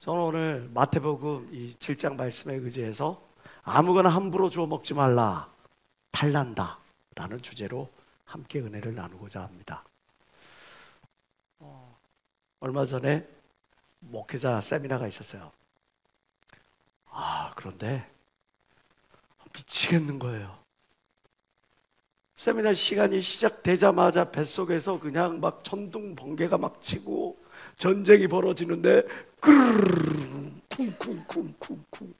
저는 오늘 마태복음 이 7장 말씀에 의지해서 아무거나 함부로 주워 먹지 말라, 탈난다 라는 주제로 함께 은혜를 나누고자 합니다. 얼마 전에 목회자 세미나가 있었어요. 그런데 미치겠는 거예요. 세미나 시간이 시작되자마자 뱃속에서 그냥 막 천둥 번개가 막 치고 전쟁이 벌어지는데 그르르 쿵쿵쿵쿵쿵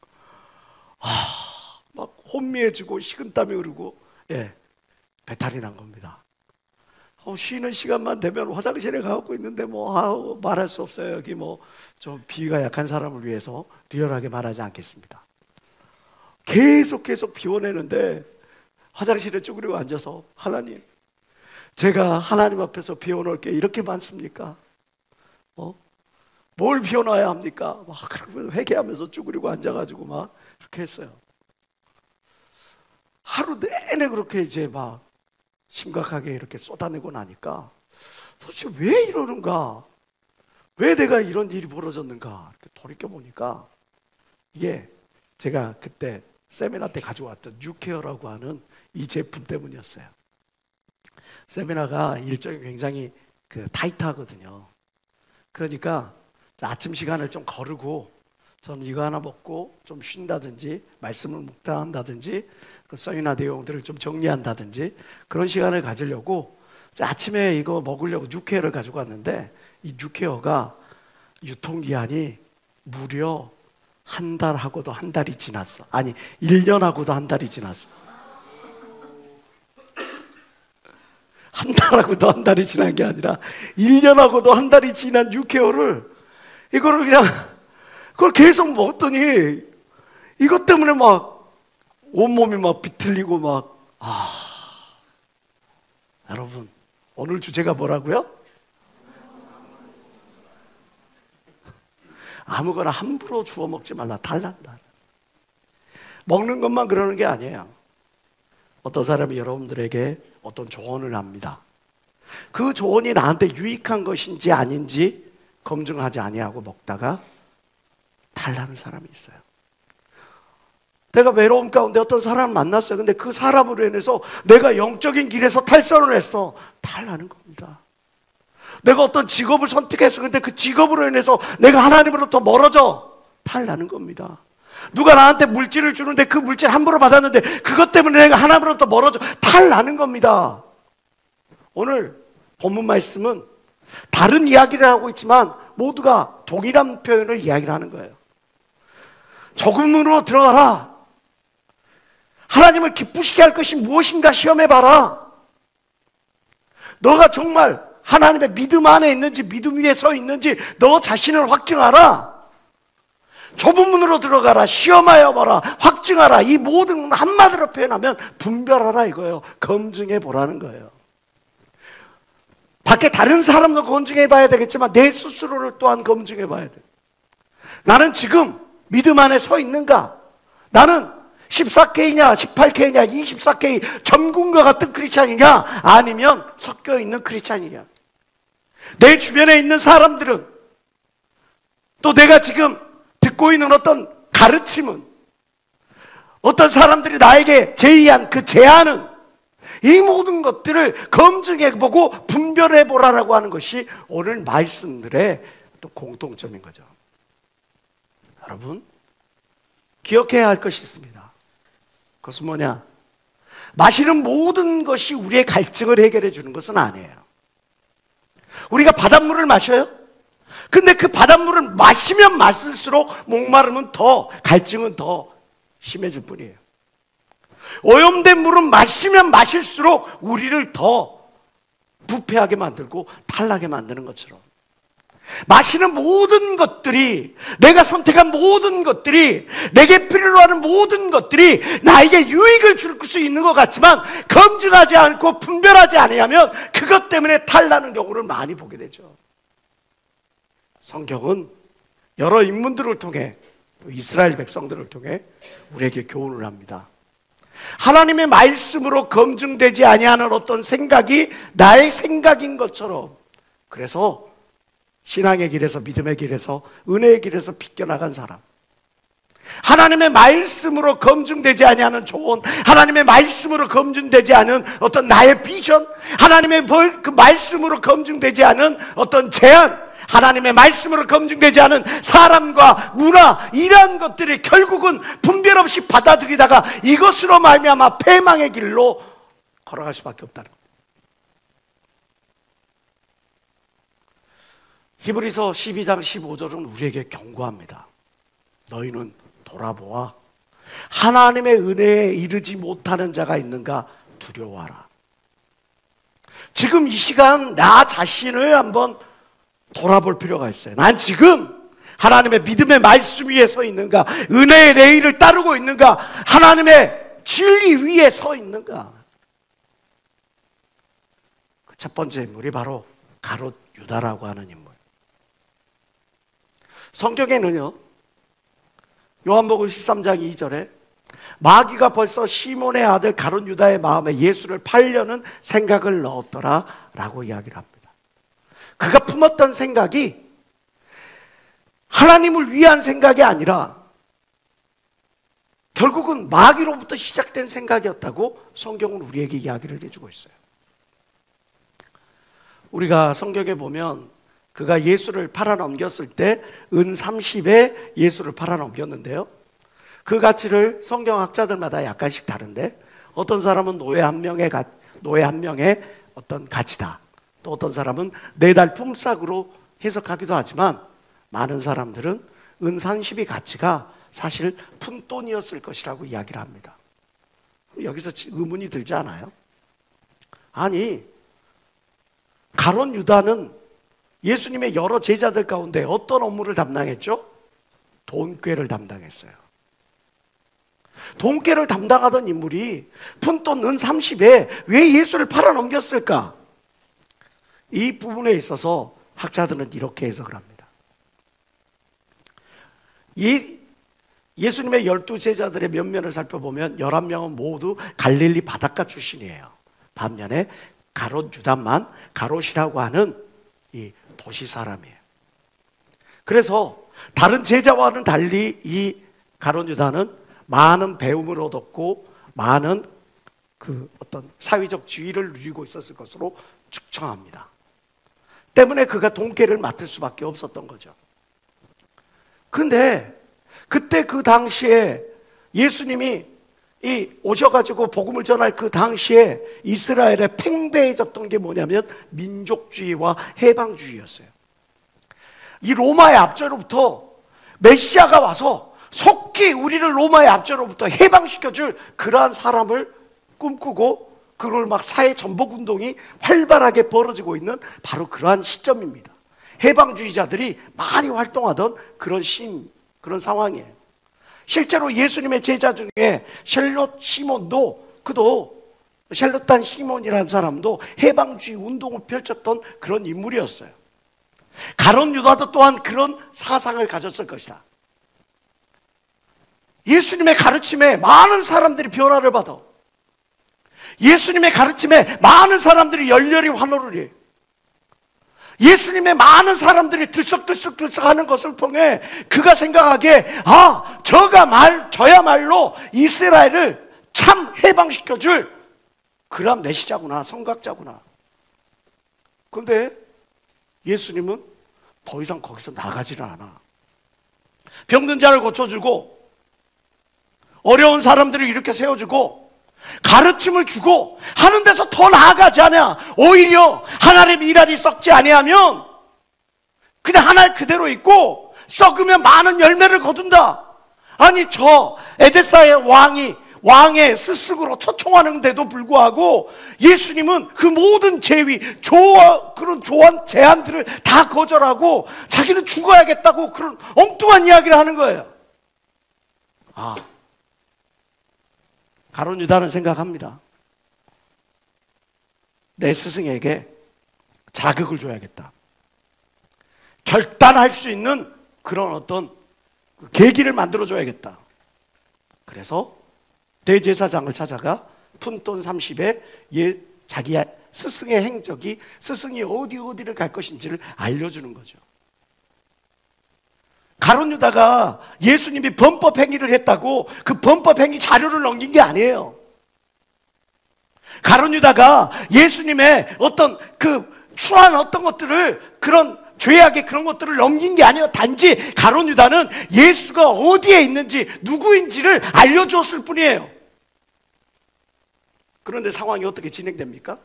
막 혼미해지고 식은땀이 흐르고 배탈이 난 겁니다. 쉬는 시간만 되면 화장실에 가고 있는데 말할 수 없어요. 여기 좀 비위가 약한 사람을 위해서 리얼하게 말하지 않겠습니다. 계속 비워내는데 화장실에 쭈그리고 앉아서, 하나님, 제가 하나님 앞에서 비워놓을 게 이렇게 많습니까? 뭘 비워놔야 합니까? 그러면서 회개하면서 쭈그리고 앉아가지고 막 이렇게 했어요. 하루 내내 그렇게 이제 막 심각하게 이렇게 쏟아내고 나니까 도대체 왜 이러는가? 왜 내가 이런 일이 벌어졌는가? 이렇게 돌이켜보니까 이게 제가 그때 세미나 때 가져왔던 뉴케어라고 하는 이 제품 때문이었어요. 세미나가 일정이 굉장히 타이트하거든요. 그러니까 아침 시간을 좀 거르고 저는 이거 하나 먹고 좀 쉰다든지 말씀을 묵상한다든지 그 세미나 내용들을 좀 정리한다든지 그런 시간을 가지려고 아침에 이거 먹으려고 뉴케어를 가지고 왔는데, 이 뉴케어가 유통기한이 무려 한 달하고도 한 달이 지났어. 아니, 1년하고도 한 달이 지났어. 한 달하고도 한 달이 지난 게 아니라 1년하고도 한 달이 지난 뉴케어를 그걸 계속 먹었더니 이것 때문에 막 온몸이 막 비틀리고 여러분, 오늘 주제가 뭐라고요? 아무거나 함부로 주워 먹지 말라, 탈난다. 먹는 것만 그러는 게 아니에요. 어떤 사람이 여러분들에게 어떤 조언을 합니다. 그 조언이 나한테 유익한 것인지 아닌지 검증하지 아니하고 먹다가 탈나는 사람이 있어요. 내가 외로움 가운데 어떤 사람을 만났어요. 근데 그 사람으로 인해서 내가 영적인 길에서 탈선을 했어. 탈나는 겁니다. 내가 어떤 직업을 선택했어. 근데 그 직업으로 인해서 내가 하나님으로부터 멀어져. 탈나는 겁니다. 누가 나한테 물질을 주는데 그 물질 함부로 받았는데 그것 때문에 내가 하나님으로부터 멀어져. 탈나는 겁니다. 오늘 본문 말씀은 다른 이야기를 하고 있지만 모두가 동일한 표현을 이야기를 하는 거예요. 조금으로 들어가라. 하나님을 기쁘시게 할 것이 무엇인가 시험해봐라. 너가 정말 하나님의 믿음 안에 있는지, 믿음 위에 서 있는지 너 자신을 확증하라. 좁은 문으로 들어가라. 시험하여 봐라. 확증하라. 이 모든 한마디로 표현하면 분별하라 이거예요. 검증해 보라는 거예요. 밖에 다른 사람도 검증해 봐야 되겠지만 내 스스로를 또한 검증해 봐야 돼. 나는 지금 믿음 안에 서 있는가? 나는 14K냐 18K냐 24K 전군과 같은 크리스찬이냐, 아니면 섞여 있는 크리스찬이냐. 내 주변에 있는 사람들은, 또 내가 지금 듣고 있는 어떤 가르침은, 어떤 사람들이 나에게 제의한 그 제안은, 이 모든 것들을 검증해보고 분별해보라라고 하는 것이 오늘 말씀들의 또 공통점인 거죠. 여러분, 기억해야 할 것이 있습니다. 그것은 뭐냐? 마시는 모든 것이 우리의 갈증을 해결해 주는 것은 아니에요. 우리가 바닷물을 마셔요? 근데 그 바닷물을 마시면 마실수록 목마름은 더, 갈증은 더 심해질 뿐이에요. 오염된 물은 마시면 마실수록 우리를 더 부패하게 만들고 탈나게 만드는 것처럼, 마시는 모든 것들이, 내가 선택한 모든 것들이, 내게 필요로 하는 모든 것들이 나에게 유익을 줄 수 있는 것 같지만 검증하지 않고 분별하지 않으면 그것 때문에 탈나는 경우를 많이 보게 되죠. 성경은 여러 인물들을 통해, 이스라엘 백성들을 통해 우리에게 교훈을 합니다. 하나님의 말씀으로 검증되지 아니하는 어떤 생각이 나의 생각인 것처럼, 그래서 신앙의 길에서, 믿음의 길에서, 은혜의 길에서 빗겨나간 사람, 하나님의 말씀으로 검증되지 아니하는 조언, 하나님의 말씀으로 검증되지 않은 어떤 나의 비전, 하나님의 그 말씀으로 검증되지 않은 어떤 제안, 하나님의 말씀으로 검증되지 않은 사람과 문화, 이러한 것들이 결국은 분별 없이 받아들이다가 이것으로 말미암아 패망의 길로 걸어갈 수밖에 없다는 거예요. 히브리서 12장 15절은 우리에게 경고합니다. 너희는 돌아보아 하나님의 은혜에 이르지 못하는 자가 있는가 두려워하라. 지금 이 시간 나 자신을 한번 돌아볼 필요가 있어요. 난 지금 하나님의 믿음의 말씀 위에 서 있는가, 은혜의 레일을 따르고 있는가, 하나님의 진리 위에 서 있는가. 그 첫 번째 인물이 바로 가롯 유다라고 하는 인물. 성경에는요, 요한복음 13장 2절에 마귀가 벌써 시몬의 아들 가롯 유다의 마음에 예수를 팔려는 생각을 넣었더라 라고 이야기를 합니다. 그가 품었던 생각이 하나님을 위한 생각이 아니라 결국은 마귀로부터 시작된 생각이었다고 성경은 우리에게 이야기를 해주고 있어요. 우리가 성경에 보면 그가 예수를 팔아넘겼을 때 은 30에 예수를 팔아넘겼는데요, 그 가치를 성경학자들마다 약간씩 다른데 어떤 사람은 노예 한 명의 어떤 가치다, 또 어떤 사람은 4달 품삯으로 해석하기도 하지만 많은 사람들은 은 30의 가치가 사실 푼돈이었을 것이라고 이야기를 합니다. 여기서 의문이 들지 않아요? 아니, 가롯 유다는 예수님의 여러 제자들 가운데 어떤 업무를 담당했죠? 돈꾀를 담당했어요. 돈꾀를 담당하던 인물이 푼돈 은 30에 왜 예수를 팔아넘겼을까? 이 부분에 있어서 학자들은 이렇게 해석을 합니다. 예수님의 12제자들의 면면을 살펴보면 11명은 모두 갈릴리 바닷가 출신이에요. 반면에 가롯 유다만 가롯이라고 하는 이 도시 사람이에요. 그래서 다른 제자와는 달리 이 가롯 유다는 많은 배움을 얻었고 많은 그 어떤 사회적 지위를 누리고 있었을 것으로 추정합니다. 때문에 그가 돈꾀를 맡을 수밖에 없었던 거죠. 그런데 그때 그 당시에 예수님이 오셔가지고 복음을 전할 그 당시에 이스라엘에 팽배해졌던 게 뭐냐면 민족주의와 해방주의였어요. 이 로마의 압제로부터 메시아가 와서 속히 우리를 로마의 압제로부터 해방시켜줄 그러한 사람을 꿈꾸고 그걸 막 사회 전복운동이 활발하게 벌어지고 있는 바로 그러한 시점입니다. 해방주의자들이 많이 활동하던 그런 상황이에요. 실제로 예수님의 제자 중에 샬롯 시몬도, 그도 샬롯단 시몬이라는 사람도 해방주의 운동을 펼쳤던 그런 인물이었어요. 가롯 유다도 또한 그런 사상을 가졌을 것이다. 예수님의 가르침에 많은 사람들이 변화를 받아. 예수님의 가르침에 많은 사람들이 열렬히 환호를 해. 예수님의 많은 사람들이 들썩들썩 하는 것을 통해 그가 생각하기에 저야말로 이스라엘을 참 해방시켜줄 그런 메시자구나, 선각자구나. 그런데 예수님은 더 이상 거기서 나가지를 않아. 병든 자를 고쳐주고 어려운 사람들을 이렇게 세워주고 가르침을 주고 하는 데서 더 나아가지 않아. 오히려 하나님의 일알이 썩지 아니하면 그냥 하나 그대로 있고 썩으면 많은 열매를 거둔다. 아니, 저 에데사의 왕의 스승으로 초청하는데도 불구하고 예수님은 그 모든 제위, 그런 조언, 제안들을 다 거절하고 자기는 죽어야겠다고 그런 엉뚱한 이야기를 하는 거예요. 가롯 유다는 생각합니다. 내 스승에게 자극을 줘야겠다. 결단할 수 있는 그런 어떤 계기를 만들어줘야겠다. 그래서 대제사장을 찾아가 푼돈 30에 자기 스승의 행적이, 스승이 어디를 갈 것인지를 알려주는 거죠. 가룟 유다가 예수님이 범법 행위를 했다고 그 범법 행위 자료를 넘긴 게 아니에요. 가룟 유다가 예수님의 어떤 그 추한 어떤 것들을, 그런 죄악의 그런 것들을 넘긴 게 아니에요. 단지 가룟 유다는 예수가 어디에 있는지 누구인지를 알려주었을 뿐이에요. 그런데 상황이 어떻게 진행됩니까?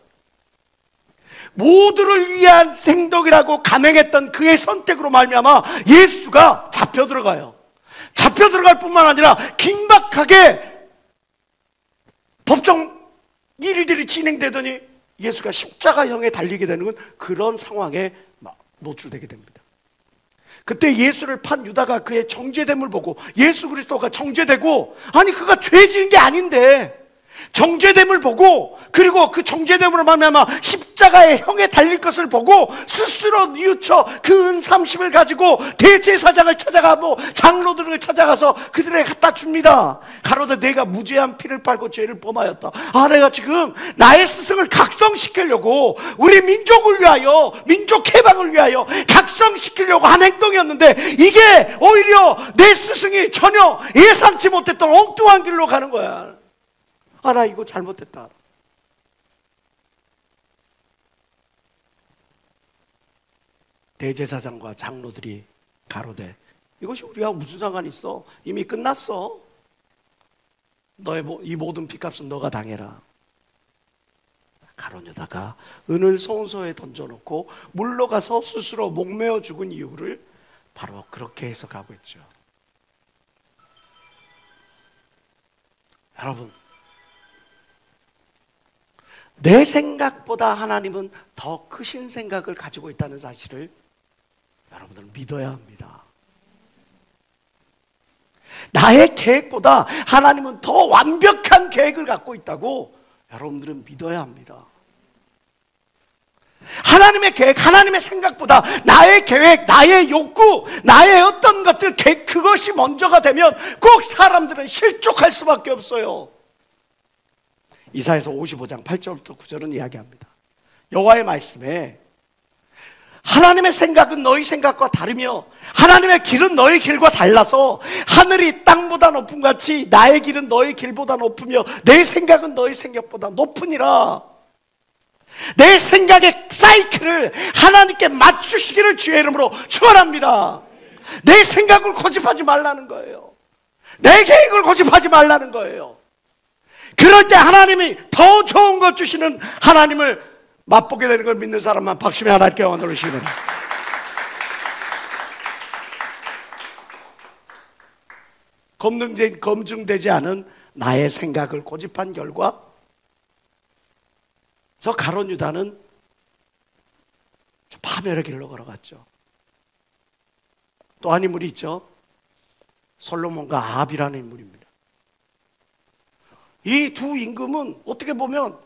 모두를 위한 행동이라고 감행했던 그의 선택으로 말미암아 예수가 잡혀 들어가요. 잡혀 들어갈 뿐만 아니라 긴박하게 법정 일들이 진행되더니 예수가 십자가형에 달리게 되는 그런 상황에 노출되게 됩니다. 그때 예수를 판 유다가 그의 정죄됨을 보고, 예수 그리스도가 정죄되고, 아니 그가 죄 지은 게 아닌데 정죄됨을 보고, 그리고 그 정죄됨으로 말미암아 십자가의 형에 달릴 것을 보고 스스로 뉘우쳐 그 은 30을 가지고 대제사장을 찾아가고 장로들을 찾아가서 그들에게 갖다 줍니다. 가로되 내가 무죄한 피를 빨고 죄를 범하였다. 아, 내가 지금 나의 스승을 각성시키려고, 우리 민족을 위하여, 민족 해방을 위하여 각성시키려고 한 행동이었는데 이게 오히려 내 스승이 전혀 예상치 못했던 엉뚱한 길로 가는 거야. 아, 나 이거 잘못했다. 대제사장과 장로들이 가로되 이것이 우리하고 무슨 상관이 있어? 이미 끝났어. 너의 이 모든 핏값은 너가 당해라. 가룟 유다가 은을 소원소에 던져놓고 물러가서 스스로 목매어 죽은 이유를 바로 그렇게 해석하고 있죠. 여러분, 내 생각보다 하나님은 더 크신 생각을 가지고 있다는 사실을 여러분들은 믿어야 합니다. 나의 계획보다 하나님은 더 완벽한 계획을 갖고 있다고 여러분들은 믿어야 합니다. 하나님의 계획, 하나님의 생각보다 나의 계획, 나의 욕구, 나의 어떤 것들, 그것이 먼저가 되면 꼭 사람들은 실족할 수밖에 없어요. 이사야서 55장 8절부터 9절은 이야기합니다. 여호와의 말씀에 하나님의 생각은 너희 생각과 다르며 하나님의 길은 너희 길과 달라서 하늘이 땅보다 높음 같이 나의 길은 너희 길보다 높으며 내 생각은 너희 생각보다 높으니라. 내 생각의 사이클을 하나님께 맞추시기를 주의 이름으로 축원합니다. 내 생각을 고집하지 말라는 거예요. 내 계획을 고집하지 말라는 거예요. 그럴 때 하나님이 더 좋은 것 주시는 하나님을 맛보게 되는 걸 믿는 사람만 박수며 하나님께 영광 돌리시기 바랍니다. 검증되지 않은 나의 생각을 고집한 결과 저 가룟 유다는 파멸의 길로 걸어갔죠. 또 한 인물이 있죠. 솔로몬과 아합이라는 인물입니다. 이 두 임금은 어떻게 보면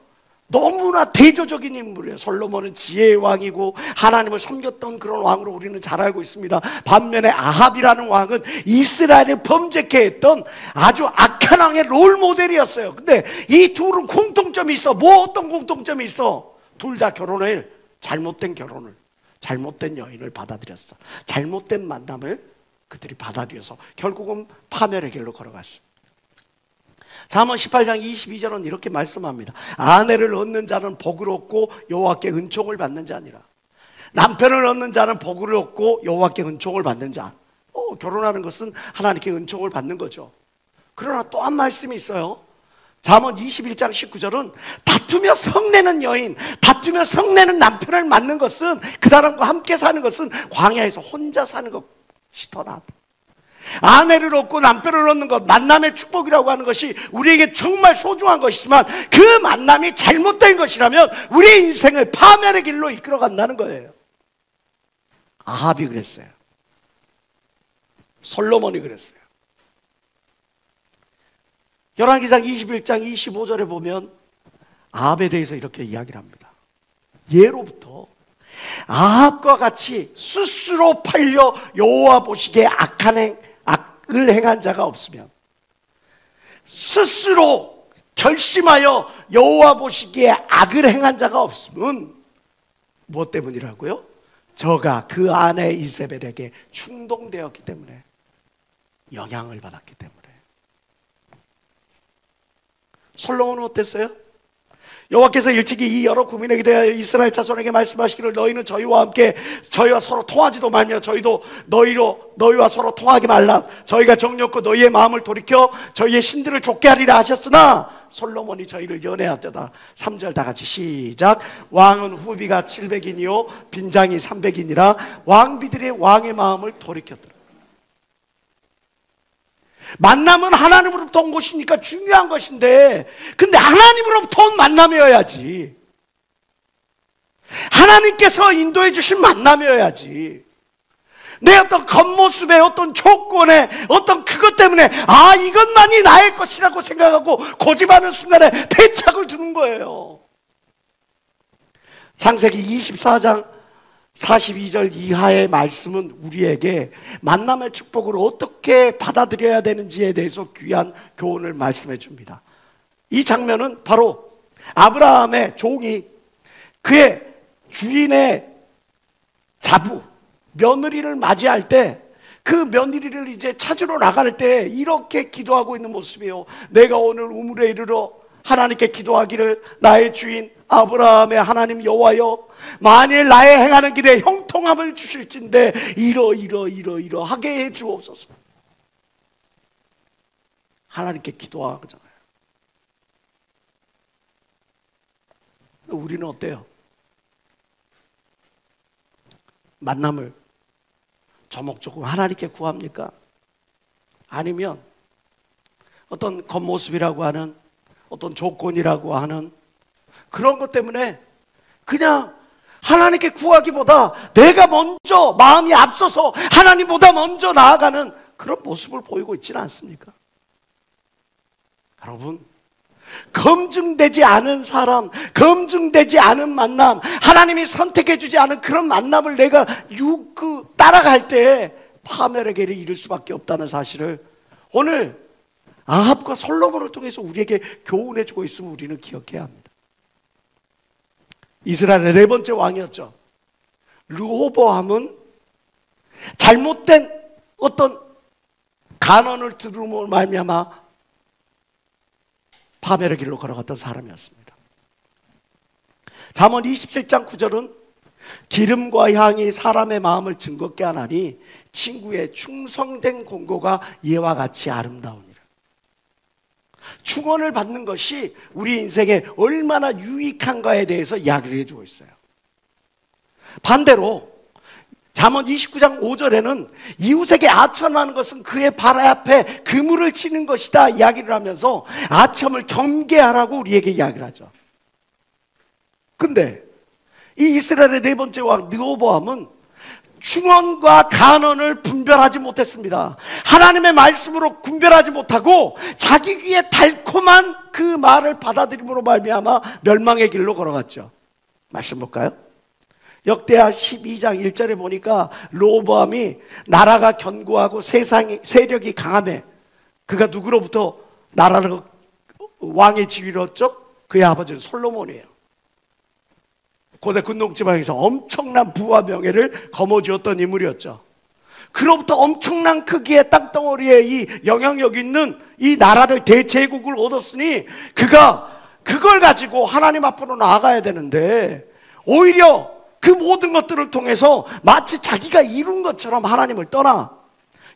너무나 대조적인 인물이에요. 솔로몬은 지혜의 왕이고 하나님을 섬겼던 그런 왕으로 우리는 잘 알고 있습니다. 반면에 아합이라는 왕은 이스라엘을 범죄케 했던 아주 악한 왕의 롤 모델이었어요. 근데 이 둘은 공통점이 있어. 뭐 어떤 공통점이 있어? 둘 다 결혼을, 잘못된 결혼을, 잘못된 여인을 받아들였어. 잘못된 만남을 그들이 받아들여서 결국은 파멸의 길로 걸어갔어. 잠언 18장 22절은 이렇게 말씀합니다. 아내를 얻는 자는 복을 얻고 여호와께 은총을 받는 자니라. 남편을 얻는 자는 복을 얻고 여호와께 은총을 받는 자. 결혼하는 것은 하나님께 은총을 받는 거죠. 그러나 또 한 말씀이 있어요. 잠언 21장 19절은 다투며 성내는 여인, 다투며 성내는 남편을 맞는 것은, 그 사람과 함께 사는 것은 광야에서 혼자 사는 것이 더 낫다. 아내를 얻고 남편을 얻는 것, 만남의 축복이라고 하는 것이 우리에게 정말 소중한 것이지만 그 만남이 잘못된 것이라면 우리의 인생을 파멸의 길로 이끌어 간다는 거예요. 아합이 그랬어요. 솔로몬이 그랬어요. 열왕기상 21장 25절에 보면 아합에 대해서 이렇게 이야기를 합니다. 예로부터 아합과 같이 스스로 팔려 여호와 보시기에 악을 행한 자가 없으면, 스스로 결심하여 여호와 보시기에 악을 행한 자가 없으면 무엇 때문이라고요? 저가 그 아내 이세벨에게 충동되었기 때문에, 영향을 받았기 때문에. 솔로몬은 어땠어요? 여호와께서 일찍이 이 여러 국민에게 대하여 이스라엘 자손에게 말씀하시기를 너희는 저희와 함께 저희와 서로 통하지도 말며 저희도 너희와 서로 통하게 말라. 저희가 정욕고 너희의 마음을 돌이켜 저희의 신들을 좇게 하리라 하셨으나 솔로몬이 저희를 연애하였다. 3절 다 같이 시작. 왕은 후비가 700인이요 빈장이 300인이라 왕비들의 왕의 마음을 돌이켰더라. 만남은 하나님으로부터 온 것이니까 중요한 것인데, 근데 하나님으로부터 온 만남이어야지. 하나님께서 인도해 주신 만남이어야지. 내 어떤 겉모습에 어떤 조건에 어떤 그것 때문에 이것만이 나의 것이라고 생각하고 고집하는 순간에 패착을 두는 거예요. 창세기 24장 42절 이하의 말씀은 우리에게 만남의 축복을 어떻게 받아들여야 되는지에 대해서 귀한 교훈을 말씀해 줍니다. 이 장면은 바로 아브라함의 종이 그의 주인의 자부, 며느리를 맞이할 때, 그 며느리를 이제 찾으러 나갈 때 이렇게 기도하고 있는 모습이에요. 내가 오늘 우물에 이르러 하나님께 기도하기를 나의 주인 아브라함의 하나님 여호와여, 만일 나의 행하는 길에 형통함을 주실진데 이러하게 해 주옵소서. 하나님께 기도하잖아요. 우리는 어때요? 만남을 조목조목 하나님께 구합니까? 아니면 어떤 겉모습이라고 하는, 어떤 조건이라고 하는 그런 것 때문에 그냥 하나님께 구하기보다 내가 먼저 마음이 앞서서 하나님보다 먼저 나아가는 그런 모습을 보이고 있지는 않습니까? 여러분, 검증되지 않은 사람, 검증되지 않은 만남, 하나님이 선택해 주지 않은 그런 만남을 내가 따라갈 때 파멸의 길을 이룰 수밖에 없다는 사실을 오늘 아합과 솔로몬을 통해서 우리에게 교훈해 주고 있음을 우리는 기억해야 합니다. 이스라엘의 네 번째 왕이었죠. 르호보암은 잘못된 어떤 간언을 들음으로 말미암아 파멸의 길로 걸어갔던 사람이었습니다. 잠언 27장 9절은 기름과 향이 사람의 마음을 즐겁게 하나니 친구의 충성된 공고가 이와 같이 아름다우니라. 충언을 받는 것이 우리 인생에 얼마나 유익한가에 대해서 이야기를 해주고 있어요. 반대로 잠언 29장 5절에는 이웃에게 아첨하는 것은 그의 발 앞에 그물을 치는 것이다 이야기를 하면서 아첨을 경계하라고 우리에게 이야기를 하죠. 근데 이 이스라엘의 네 번째 왕 르호보암은 충언과 간언을 분별하지 못했습니다. 하나님의 말씀으로 분별하지 못하고 자기 귀에 달콤한 그 말을 받아들임으로 말미암아 멸망의 길로 걸어갔죠. 말씀 볼까요? 역대하 12장 1절에 보니까 르호보암이 나라가 견고하고 세력이 강하며 그가 누구로부터 나라를 왕의 지위를 얻죠? 그의 아버지는 솔로몬이에요. 고대 군동지방에서 엄청난 부와 명예를 거머쥐었던 인물이었죠. 그로부터 엄청난 크기의 땅덩어리에 이 영향력 있는 이 나라를 대제국을 얻었으니 그가 그걸 가지고 하나님 앞으로 나아가야 되는데 오히려 그 모든 것들을 통해서 마치 자기가 이룬 것처럼 하나님을 떠나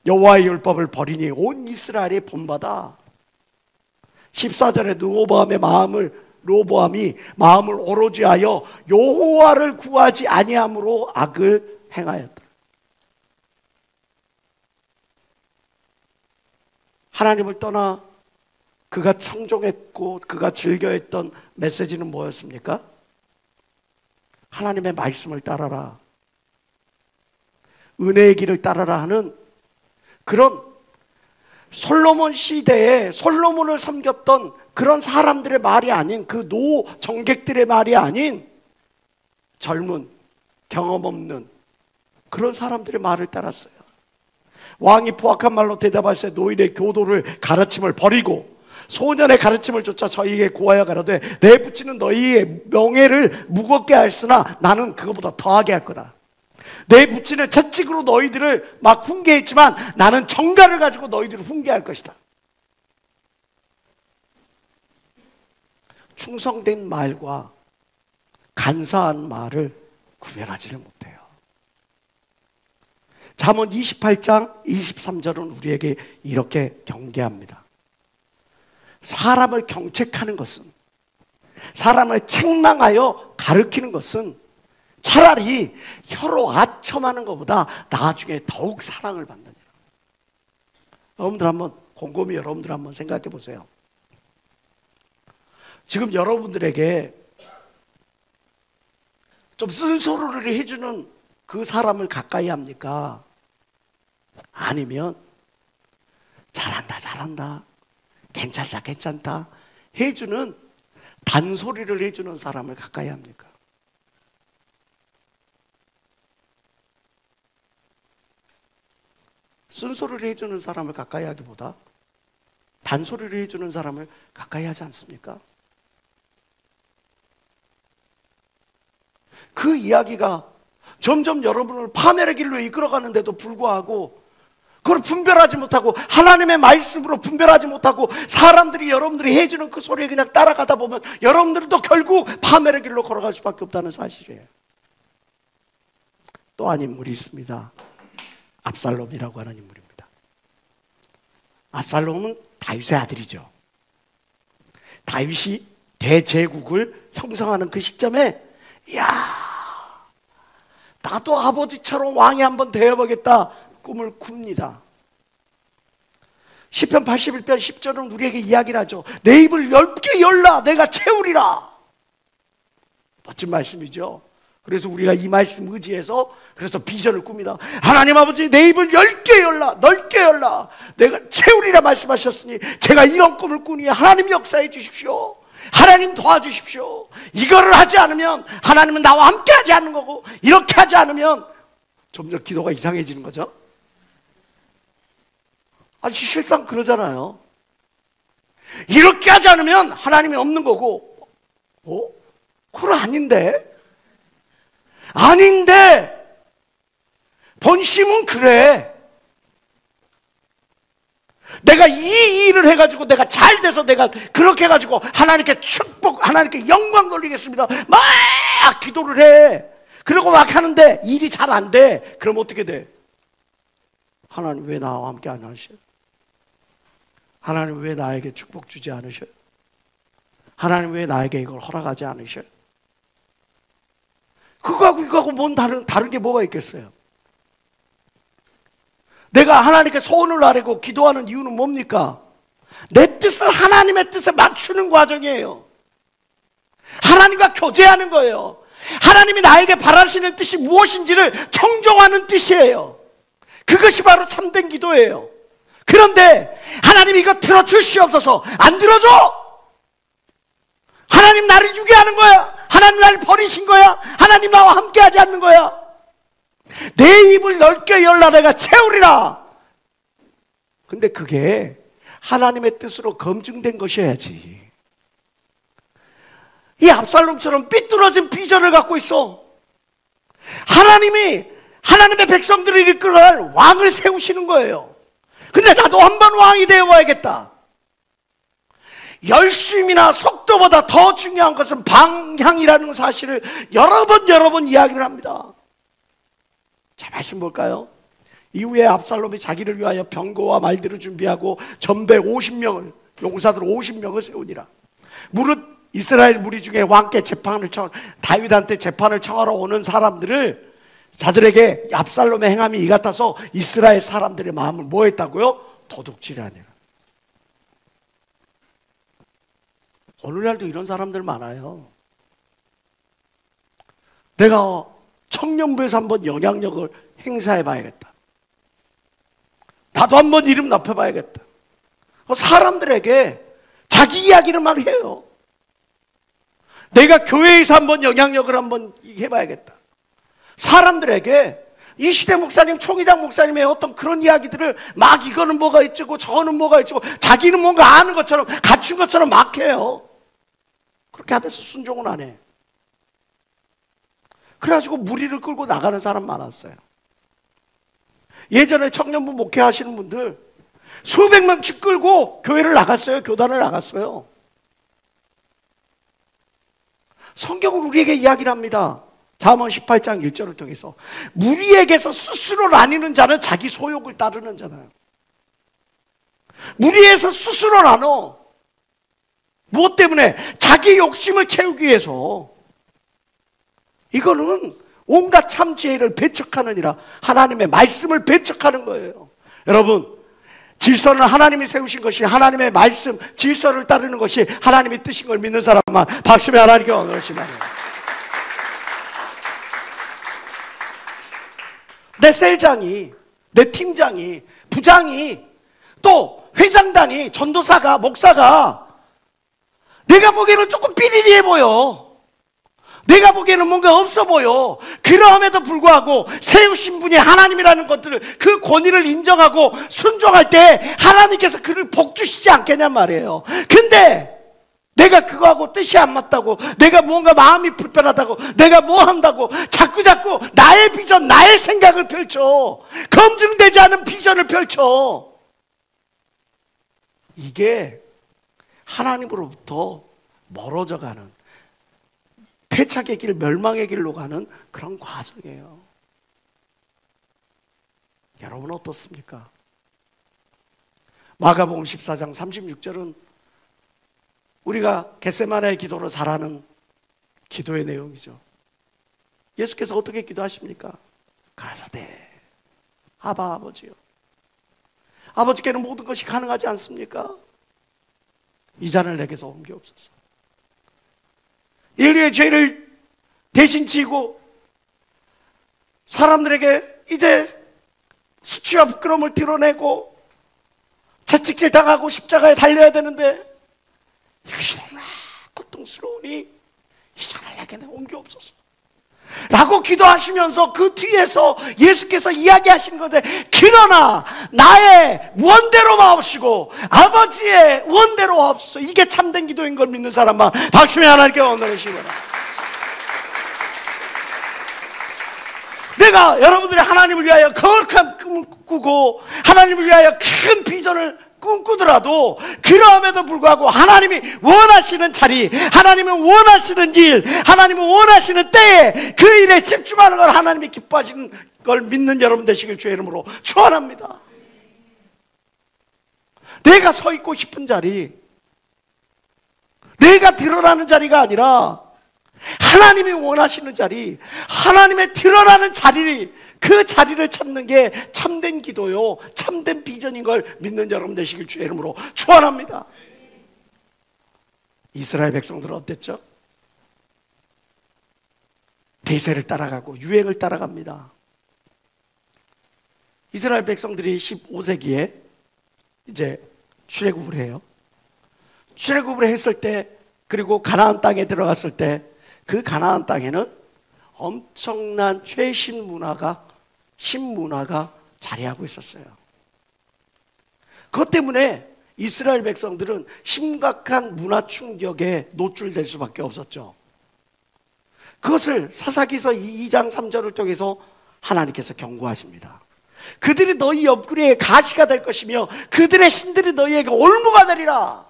여호와의 율법을 버리니 온 이스라엘이 본받아. 14절에 르호보암이 마음을 오로지 하여 여호와를 구하지 아니함으로 악을 행하였다. 하나님을 떠나 그가 청종했고 그가 즐겨했던 메시지는 뭐였습니까? 하나님의 말씀을 따라라, 은혜의 길을 따라라 하는 그런 솔로몬 시대에 솔로몬을 섬겼던 그런 사람들의 말이 아닌, 그 노 정객들의 말이 아닌 젊은 경험 없는 그런 사람들의 말을 따랐어요. 왕이 포악한 말로 대답하시되 너희의 교도를 가르침을 버리고 소년의 가르침을 쫓아 저희에게 고하여 가라되 내 붙이는 너희의 명예를 무겁게 하였으나 나는 그것보다 더하게 할 거다. 내 묻지는 채찍으로 너희들을 막 훈계했지만 나는 정갈을 가지고 너희들을 훈계할 것이다. 충성된 말과 간사한 말을 구별하지를 못해요. 잠언 28장 23절은 우리에게 이렇게 경계합니다. 사람을 경책하는 것은, 사람을 책망하여 가르치는 것은 차라리 혀로 아첨하는 것보다 나중에 더욱 사랑을 받느니라. 여러분들 한번 곰곰이 여러분들 한번 생각해 보세요. 지금 여러분들에게 좀 쓴소리를 해주는 그 사람을 가까이 합니까? 아니면 잘한다 잘한다 괜찮다 괜찮다 해주는 단소리를 해주는 사람을 가까이 합니까? 쓴소리를 해주는 사람을 가까이 하기보다 단소리를 해주는 사람을 가까이 하지 않습니까? 그 이야기가 점점 여러분을 파멸의 길로 이끌어가는데도 불구하고 그걸 분별하지 못하고 하나님의 말씀으로 분별하지 못하고 사람들이 여러분들이 해주는 그 소리에 그냥 따라가다 보면 여러분들도 결국 파멸의 길로 걸어갈 수밖에 없다는 사실이에요. 또 한 인물이 있습니다. 압살롬이라고 하는 인물입니다. 압살롬은 다윗의 아들이죠. 다윗이 대제국을 형성하는 그 시점에 이야, 나도 아버지처럼 왕이 한번 되어보겠다 꿈을 꿉니다. 시편 81편 10절은 우리에게 이야기를 하죠. 내 입을 넓게 열라 내가 채우리라. 멋진 말씀이죠. 그래서 우리가 이 말씀 의지해서 그래서 비전을 꿉니다. 하나님 아버지 내 입을 넓게 열라 넓게 열라 내가 채우리라 말씀하셨으니 제가 이런 꿈을 꾸니 하나님 역사해 주십시오. 하나님 도와주십시오. 이거를 하지 않으면 하나님은 나와 함께 하지 않는 거고 이렇게 하지 않으면 점점 기도가 이상해지는 거죠. 아니 실상 그러잖아요. 이렇게 하지 않으면 하나님이 없는 거고 그건 아닌데 본심은 그래. 내가 이 일을 해가지고 내가 잘 돼서 내가 그렇게 해가지고 하나님께 축복 하나님께 영광 돌리겠습니다 막 기도를 해. 그러고 막 하는데 일이 잘 안 돼. 그럼 어떻게 돼? 하나님 왜 나와 함께 안 하셔요? 하나님 왜 나에게 축복 주지 않으셔요? 하나님 왜 나에게 이걸 허락하지 않으셔요? 그거하고 이거하고 뭔 다른 게 뭐가 있겠어요? 내가 하나님께 소원을 아뢰고 기도하는 이유는 뭡니까? 내 뜻을 하나님의 뜻에 맞추는 과정이에요. 하나님과 교제하는 거예요. 하나님이 나에게 바라시는 뜻이 무엇인지를 청정하는 뜻이에요. 그것이 바로 참된 기도예요. 그런데 하나님 이거 들어주시옵소서. 안 들어줘. 하나님 나를 유괴하는 거야. 하나님 나를 버리신 거야. 하나님 나와 함께 하지 않는 거야. 내 입을 넓게 열라 내가 채우리라. 근데 그게 하나님의 뜻으로 검증된 것이어야지. 이 압살롬처럼 삐뚤어진 비전을 갖고 있어. 하나님이 하나님의 백성들을 이끌어갈 왕을 세우시는 거예요. 근데 나도 한번 왕이 되어봐야겠다. 열심이나 속도보다 더 중요한 것은 방향이라는 사실을 여러 번 이야기를 합니다. 자, 말씀 볼까요? 이후에 압살롬이 자기를 위하여 병거와 말들을 준비하고 전배 50명을 용사들 50명을 세우니라. 무릇 이스라엘 무리 중에 왕께 다윗한테 재판을 청하러 오는 사람들을 자들에게 압살롬의 행함이 이 같아서 이스라엘 사람들의 마음을 뭐 했다고요? 도둑질하니라. 오늘날도 이런 사람들 많아요. 내가 청년부에서 한번 영향력을 행사해 봐야겠다. 나도 한번 이름 높여 봐야겠다. 사람들에게 자기 이야기를만 해요. 내가 교회에서 한번 영향력을 한번 해봐야겠다. 사람들에게 이 시대 목사님, 총회장 목사님의 어떤 그런 이야기들을 막 이거는 뭐가 있고 저거는 뭐가 있고 자기는 뭔가 아는 것처럼 갖춘 것처럼 막 해요. 그렇게 하면서 순종은 안 해. 그래가지고 무리를 끌고 나가는 사람 많았어요. 예전에 청년부 목회하시는 분들 수백 명씩 끌고 교회를 나갔어요. 교단을 나갔어요. 성경은 우리에게 이야기를 합니다. 잠언 18장 1절을 통해서 무리에게서 스스로 나뉘는 자는 자기 소욕을 따르는 자다. 무리에서 스스로 나눠. 무엇 때문에? 자기 욕심을 채우기 위해서. 이거는 온갖 참지혜를 배척하느니라. 하나님의 말씀을 배척하는 거예요. 여러분, 질서는 하나님이 세우신 것이, 하나님의 말씀, 질서를 따르는 것이 하나님이 뜨신 걸 믿는 사람만 박수며 하나님께 원하시면 내 셀장이, 내 팀장이, 부장이, 또 회장단이, 전도사가, 목사가 내가 보기에는 조금 삐리리해 보여. 내가 보기에는 뭔가 없어 보여. 그러함에도 불구하고 세우신 분이 하나님이라는 것들을, 그 권위를 인정하고 순종할 때 하나님께서 그를 복주시지 않겠냔 말이에요. 근데 내가 그거하고 뜻이 안 맞다고, 내가 뭔가 마음이 불편하다고, 내가 뭐 한다고 자꾸 나의 비전, 나의 생각을 펼쳐. 검증되지 않은 비전을 펼쳐. 이게 하나님으로부터 멀어져가는, 패착의 길, 멸망의 길로 가는 그런 과정이에요. 여러분 어떻습니까? 마가복음 14장 36절은 우리가 겟세마네의 기도로 잘하는 기도의 내용이죠. 예수께서 어떻게 기도하십니까? 가라사대 아바 아버지요, 아버지께는 모든 것이 가능하지 않습니까? 이 잔을 내게서 옮겨옵소서. 인류의 죄를 대신 지고 사람들에게 이제 수치와 부끄러움을 드러내고 채찍질 당하고 십자가에 달려야 되는데 이것이 너무나 고통스러우니 이 잔을 내게 옮겨옵소서 라고 기도하시면서 그 뒤에서 예수께서 이야기하신 건데, 그러나 나의 원대로 마옵시고 아버지의 원대로 하옵소서. 이게 참된 기도인 걸 믿는 사람만 박수며 하나님께 원하시거라. 내가 여러분들이 하나님을 위하여 거룩한 꿈을 꾸고 하나님을 위하여 큰 비전을 꿈꾸더라도 그러함에도 불구하고 하나님이 원하시는 자리, 하나님이 원하시는 일, 하나님이 원하시는 때에 그 일에 집중하는 걸 하나님이 기뻐하시는 걸 믿는 여러분 되시길 주의 이름으로 축원합니다. 내가 서 있고 싶은 자리, 내가 드러나는 자리가 아니라 하나님이 원하시는 자리, 하나님의 드러나는 자리, 그 자리를 찾는 게 참된 기도요, 참된 비전인 걸 믿는 여러분 되시길 주의 이름으로 축원합니다. 이스라엘 백성들은 어땠죠? 대세를 따라가고 유행을 따라갑니다. 이스라엘 백성들이 15세기에 이제 출애굽을 해요. 출애굽을 했을 때, 그리고 가나안 땅에 들어갔을 때 그 가나안 땅에는 엄청난 최신 문화가, 신문화가 자리하고 있었어요. 그것 때문에 이스라엘 백성들은 심각한 문화 충격에 노출될 수밖에 없었죠. 그것을 사사기서 2장 3절을 통해서 하나님께서 경고하십니다. 그들이 너희 옆구리에 가시가 될 것이며 그들의 신들이 너희에게 올무가 되리라.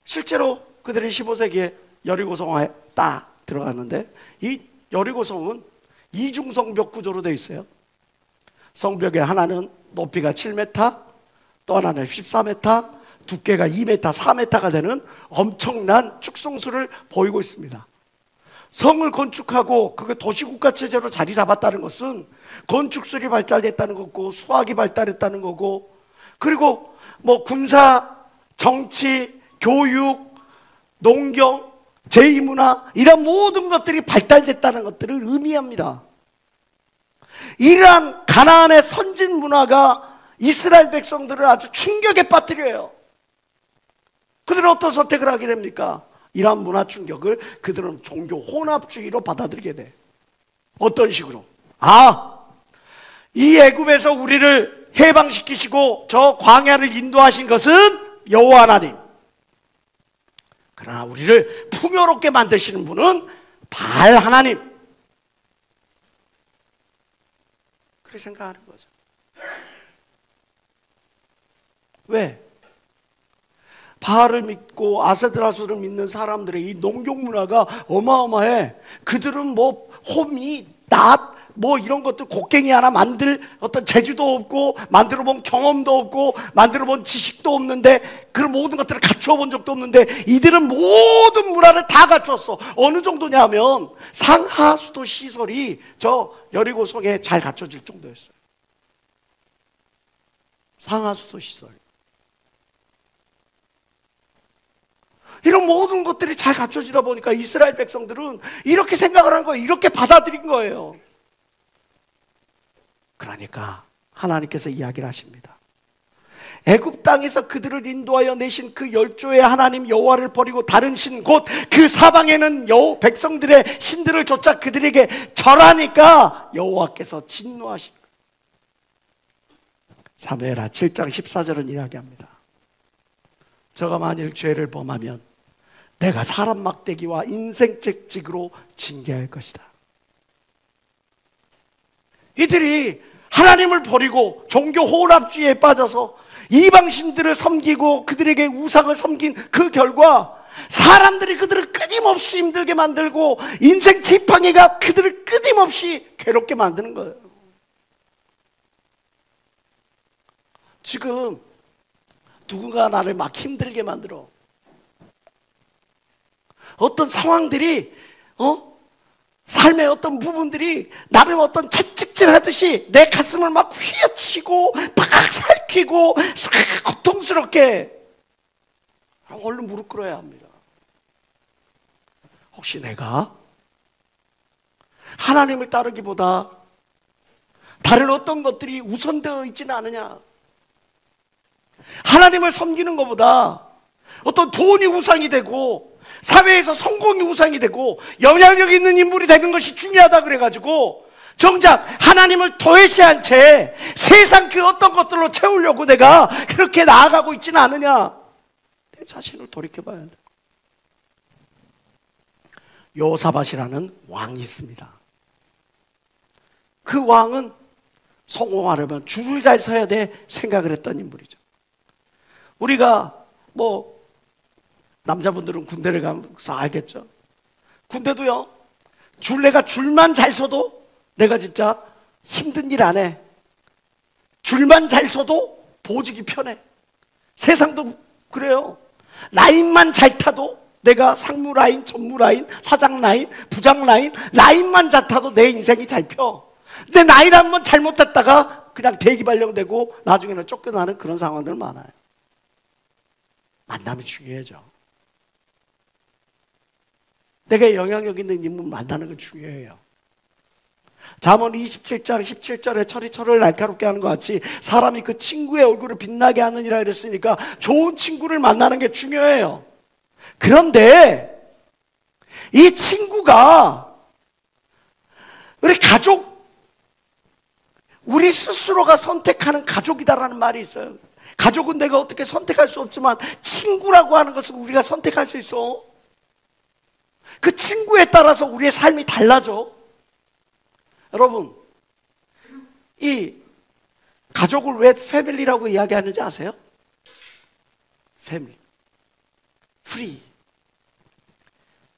실제로 그들이 15세기에 여리고성에 딱 들어갔는데, 이 여리고성은 이중성벽 구조로 되어 있어요. 성벽의 하나는 높이가 7m, 또 하나는 14m, 두께가 2m, 4m가 되는 엄청난 축성수를 보이고 있습니다. 성을 건축하고 그게 도시국가 체제로 자리 잡았다는 것은 건축술이 발달됐다는 거고, 수학이 발달했다는 거고, 그리고 뭐 군사, 정치, 교육, 농경, 제2문화, 이런 모든 것들이 발달됐다는 것들을 의미합니다. 이러한 가나안의 선진 문화가 이스라엘 백성들을 아주 충격에 빠뜨려요. 그들은 어떤 선택을 하게 됩니까? 이러한 문화 충격을 그들은 종교 혼합주의로 받아들이게 돼. 어떤 식으로? 이 애굽에서 우리를 해방시키시고 저 광야를 인도하신 것은 여호와 하나님. 그러나 우리를 풍요롭게 만드시는 분은 바알 하나님. 그렇게 생각하는 거죠. 왜? 바알을 믿고 아세드라수를 믿는 사람들의 이 농경 문화가 어마어마해. 그들은 뭐 호미, 낫, 뭐 이런 것들 곡괭이 하나 만들 어떤 재주도 없고 만들어 본 경험도 없고 만들어 본 지식도 없는데 그런 모든 것들을 갖추어 본 적도 없는데 이들은 모든 문화를 다 갖췄어. 어느 정도냐면 상하수도 시설이 저 여리고성에 잘 갖춰질 정도였어요. 상하수도 시설. 이런 모든 것들이 잘 갖춰지다 보니까 이스라엘 백성들은 이렇게 생각을 한 거예요. 이렇게 받아들인 거예요. 그러니까 하나님께서 이야기를 하십니다. 애굽 땅에서 그들을 인도하여 내신 그 열조의 하나님 여호와를 버리고 다른 신 곧 그 사방에는 백성들의 신들을 쫓아 그들에게 절하니까 여호와께서 진노하신 거예요. 사무엘하 7장 14절은 이야기합니다. 저가 만일 죄를 범하면 내가 사람 막대기와 인생 채찍으로 징계할 것이다. 이들이 하나님을 버리고 종교 혼합주의에 빠져서 이방신들을 섬기고 그들에게 우상을 섬긴 그 결과 사람들이 그들을 끊임없이 힘들게 만들고 인생 지팡이가 그들을 끊임없이 괴롭게 만드는 거예요. 지금 누군가 나를 막 힘들게 만들어. 어떤 상황들이 삶의 어떤 부분들이 나를 어떤 채찍질 하듯이 내 가슴을 막 휘어치고 팍 살키고 고통스럽게 얼른 무릎 꿇어야 합니다. 혹시 내가 하나님을 따르기보다 다른 어떤 것들이 우선되어 있지는 않으냐? 하나님을 섬기는 것보다 어떤 돈이 우상이 되고 사회에서 성공이 우상이 되고 영향력 있는 인물이 되는 것이 중요하다 그래가지고 정작 하나님을 도외시한 채 세상 그 어떤 것들로 채우려고 내가 그렇게 나아가고 있지는 않느냐? 내 자신을 돌이켜봐야 한다. 요사밧이라는 왕이 있습니다. 그 왕은 성공하려면 줄을 잘 서야 돼 생각을 했던 인물이죠. 우리가 뭐 남자분들은 군대를 가서 알겠죠. 군대도요, 내가 줄만 잘 서도 내가 진짜 힘든 일 안 해. 줄만 잘 서도 보직이 편해. 세상도 그래요. 라인만 잘 타도 내가 상무 라인, 전무 라인, 사장 라인, 부장 라인만 잘 타도 내 인생이 잘 펴. 근데 라인 한번 잘못했다가 그냥 대기 발령되고 나중에는 쫓겨나는 그런 상황들 많아요. 만남이 중요하죠. 내가 영향력 있는 인물 만나는 건 중요해요. 잠언 27장 17절에 철이 철을 날카롭게 하는 것 같이 사람이 그 친구의 얼굴을 빛나게 하느니라 이랬으니까 좋은 친구를 만나는 게 중요해요. 그런데 이 친구가 우리 가족, 우리 스스로가 선택하는 가족이다라는 말이 있어요. 가족은 내가 어떻게 선택할 수 없지만 친구라고 하는 것은 우리가 선택할 수 있어. 그 친구에 따라서 우리의 삶이 달라져. 여러분, 이 가족을 왜 패밀리라고 이야기하는지 아세요? 패밀리, 프리.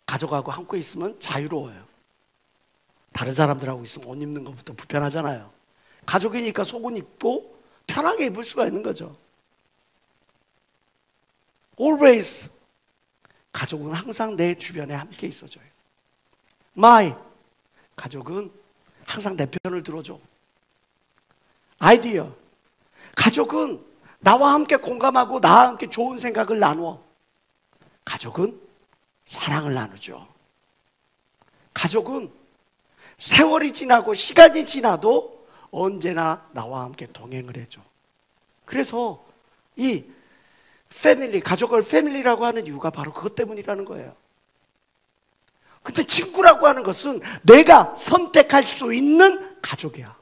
가족하고 함께 있으면 자유로워요. 다른 사람들하고 있으면 옷 입는 것부터 불편하잖아요. 가족이니까 속은 입고 편하게 입을 수가 있는 거죠. Always. 가족은 항상 내 주변에 함께 있어줘요. My. 가족은 항상 내 편을 들어줘. 아이디어. 가족은 나와 함께 공감하고 나와 함께 좋은 생각을 나누어. 가족은 사랑을 나누죠. 가족은 세월이 지나고 시간이 지나도 언제나 나와 함께 동행을 해줘. 그래서 이 패밀리, 가족을 패밀리라고 하는 이유가 바로 그것 때문이라는 거예요. 근데 친구라고 하는 것은 내가 선택할 수 있는 가족이야.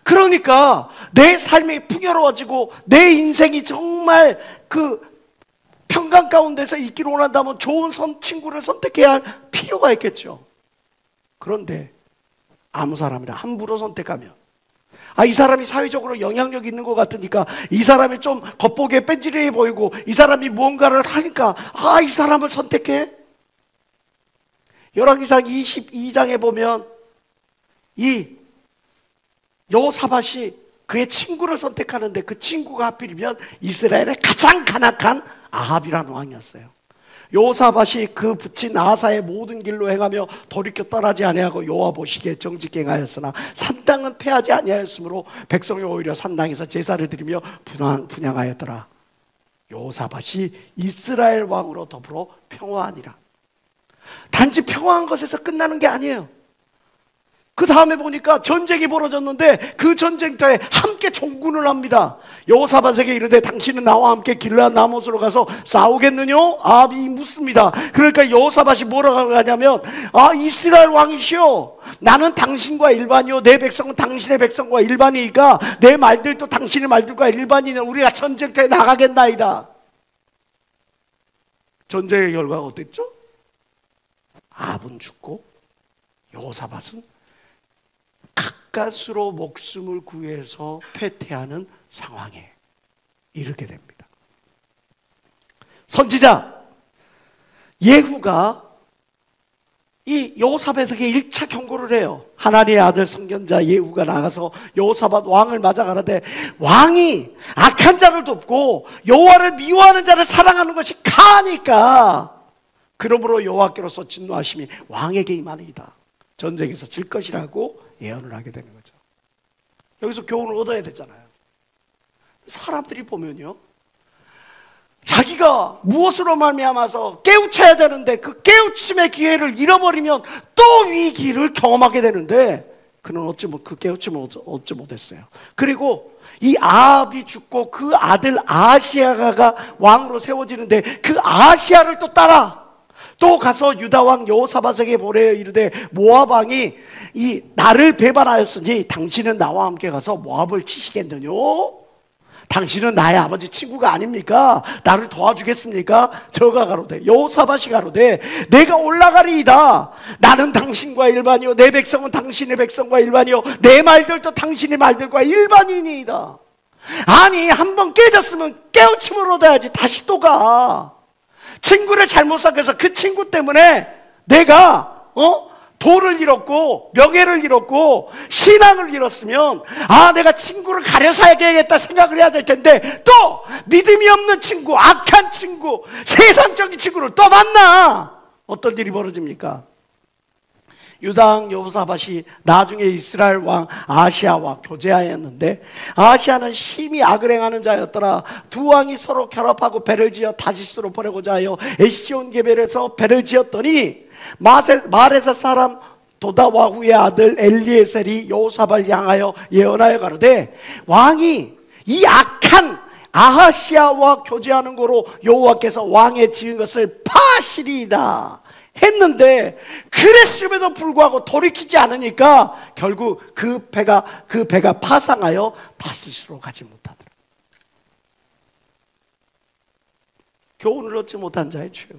그러니까 내 삶이 풍요로워지고 내 인생이 정말 그 평강 가운데서 있기를 원한다면 좋은 친구를 선택해야 할 필요가 있겠죠. 그런데 아무 사람이나 함부로 선택하면, 이 사람이 사회적으로 영향력 있는 것 같으니까, 이 사람이 좀 겉보기에 뺀질해 보이고, 이 사람이 무언가를 하니까 이 사람을 선택해? 열왕기상 22장에 보면 이 여호사밧이 그의 친구를 선택하는데, 그 친구가 하필이면 이스라엘의 가장 간악한 아합이라는 왕이었어요. 여호사밧이 그 붙인 아사의 모든 길로 행하며 돌이켜 떠나지 아니하고 여호와 보시기에 정직히 행하였으나 산당은 패하지 아니하였으므로 백성이 오히려 산당에서 제사를 드리며 분향하였더라. 여호사밧이 이스라엘 왕으로 더불어 평화하니라. 단지 평화한 것에서 끝나는 게 아니에요. 그 다음에 보니까 전쟁이 벌어졌는데, 그 전쟁터에 함께 종군을 합니다. 여호사밧에게 이르되 당신은 나와 함께 길르앗 나못으로 가서 싸우겠느냐? 아합이 묻습니다. 그러니까 여호사밧이 뭐라고 하냐면, 이스라엘 왕이시여, 나는 당신과 일반이요, 내 백성은 당신의 백성과 일반이니까 내 말들도 당신의 말들과 일반이는 우리가 전쟁터에 나가겠나이다. 전쟁의 결과가 어땠죠? 아합은 죽고 여호사밧은 가까스로 목숨을 구해서 패퇴하는 상황에 이르게 됩니다. 선지자 예후가 이 여호사밧에게 1차 경고를 해요. 하나님의 아들 선견자 예후가 나가서 여호사밧 왕을 맞아 가라되, 왕이 악한 자를 돕고 여호와를 미워하는 자를 사랑하는 것이 가하니까 그러므로 여호와께로서 진노하심이 왕에게 임하니이다. 전쟁에서 질 것이라고 예언을 하게 되는 거죠. 여기서 교훈을 얻어야 되잖아요. 사람들이 보면요, 자기가 무엇으로 말미암아서 깨우쳐야 되는데 그 깨우침의 기회를 잃어버리면 또 위기를 경험하게 되는데, 그는 그 깨우침을 얻지 못했어요. 그리고 이 아합이 죽고 그 아들 아하시아가 왕으로 세워지는데, 그 아하시아를 또 따라 또 가서 유다왕 여호사밧에게 보내어 이르되, 모압 왕이 나를 배반하였으니 당신은 나와 함께 가서 모압을 치시겠느냐? 당신은 나의 아버지 친구가 아닙니까? 나를 도와주겠습니까? 저가 가로되, 여호사밧이 가로되, 내가 올라가리이다. 나는 당신과 일반이요, 내 백성은 당신의 백성과 일반이요, 내 말들도 당신의 말들과 일반이니이다. 아니, 한번 깨졌으면 깨우침을 얻어야지 다시 또 가. 친구를 잘못 사귀어서 그 친구 때문에 내가 도를 잃었고 명예를 잃었고 신앙을 잃었으면, 내가 친구를 가려 사야겠다 생각을 해야 될 텐데, 또 믿음이 없는 친구, 악한 친구, 세상적인 친구를 또 만나. 어떤 일이 벌어집니까? 유다왕 여호사밧이 나중에 이스라엘 왕 아하시아와 교제하였는데, 아하시아는 심히 악을 행하는 자였더라. 두 왕이 서로 결합하고 배를 지어 다시스로 보내고자 하여 에시온게벨에서 배를 지었더니, 마레사 사람 도다와후의 아들 엘리에셀이 여호사밧을 향하여 예언하여 가로되, 왕이 이 악한 아하시아와 교제하는 거로 여호와께서 왕에 지은 것을 파시리이다 했는데, 그랬음에도 불구하고 돌이키지 않으니까 결국 그 배가 파상하여 다시스로 가지 못하더라. 교훈을 얻지 못한 자의 죄.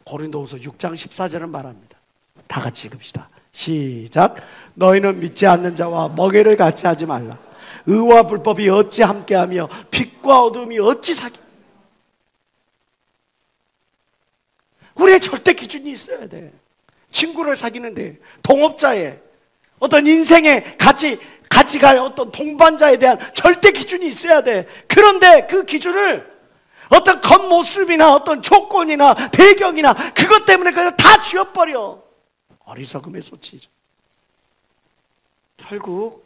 고린도후서 6장 14절은 말합니다. 다 같이 읽읍시다. 시작. 너희는 믿지 않는 자와 멍에를 같이 하지 말라. 의와 불법이 어찌 함께하며 빛과 어둠이 어찌 사귀. 우리의 절대 기준이 있어야 돼. 친구를 사귀는데, 동업자에, 어떤 인생에 같이 갈 어떤 동반자에 대한 절대 기준이 있어야 돼. 그런데 그 기준을 어떤 겉모습이나 어떤 조건이나 배경이나 그것 때문에 그냥 다 지워버려. 어리석음의 소치죠. 결국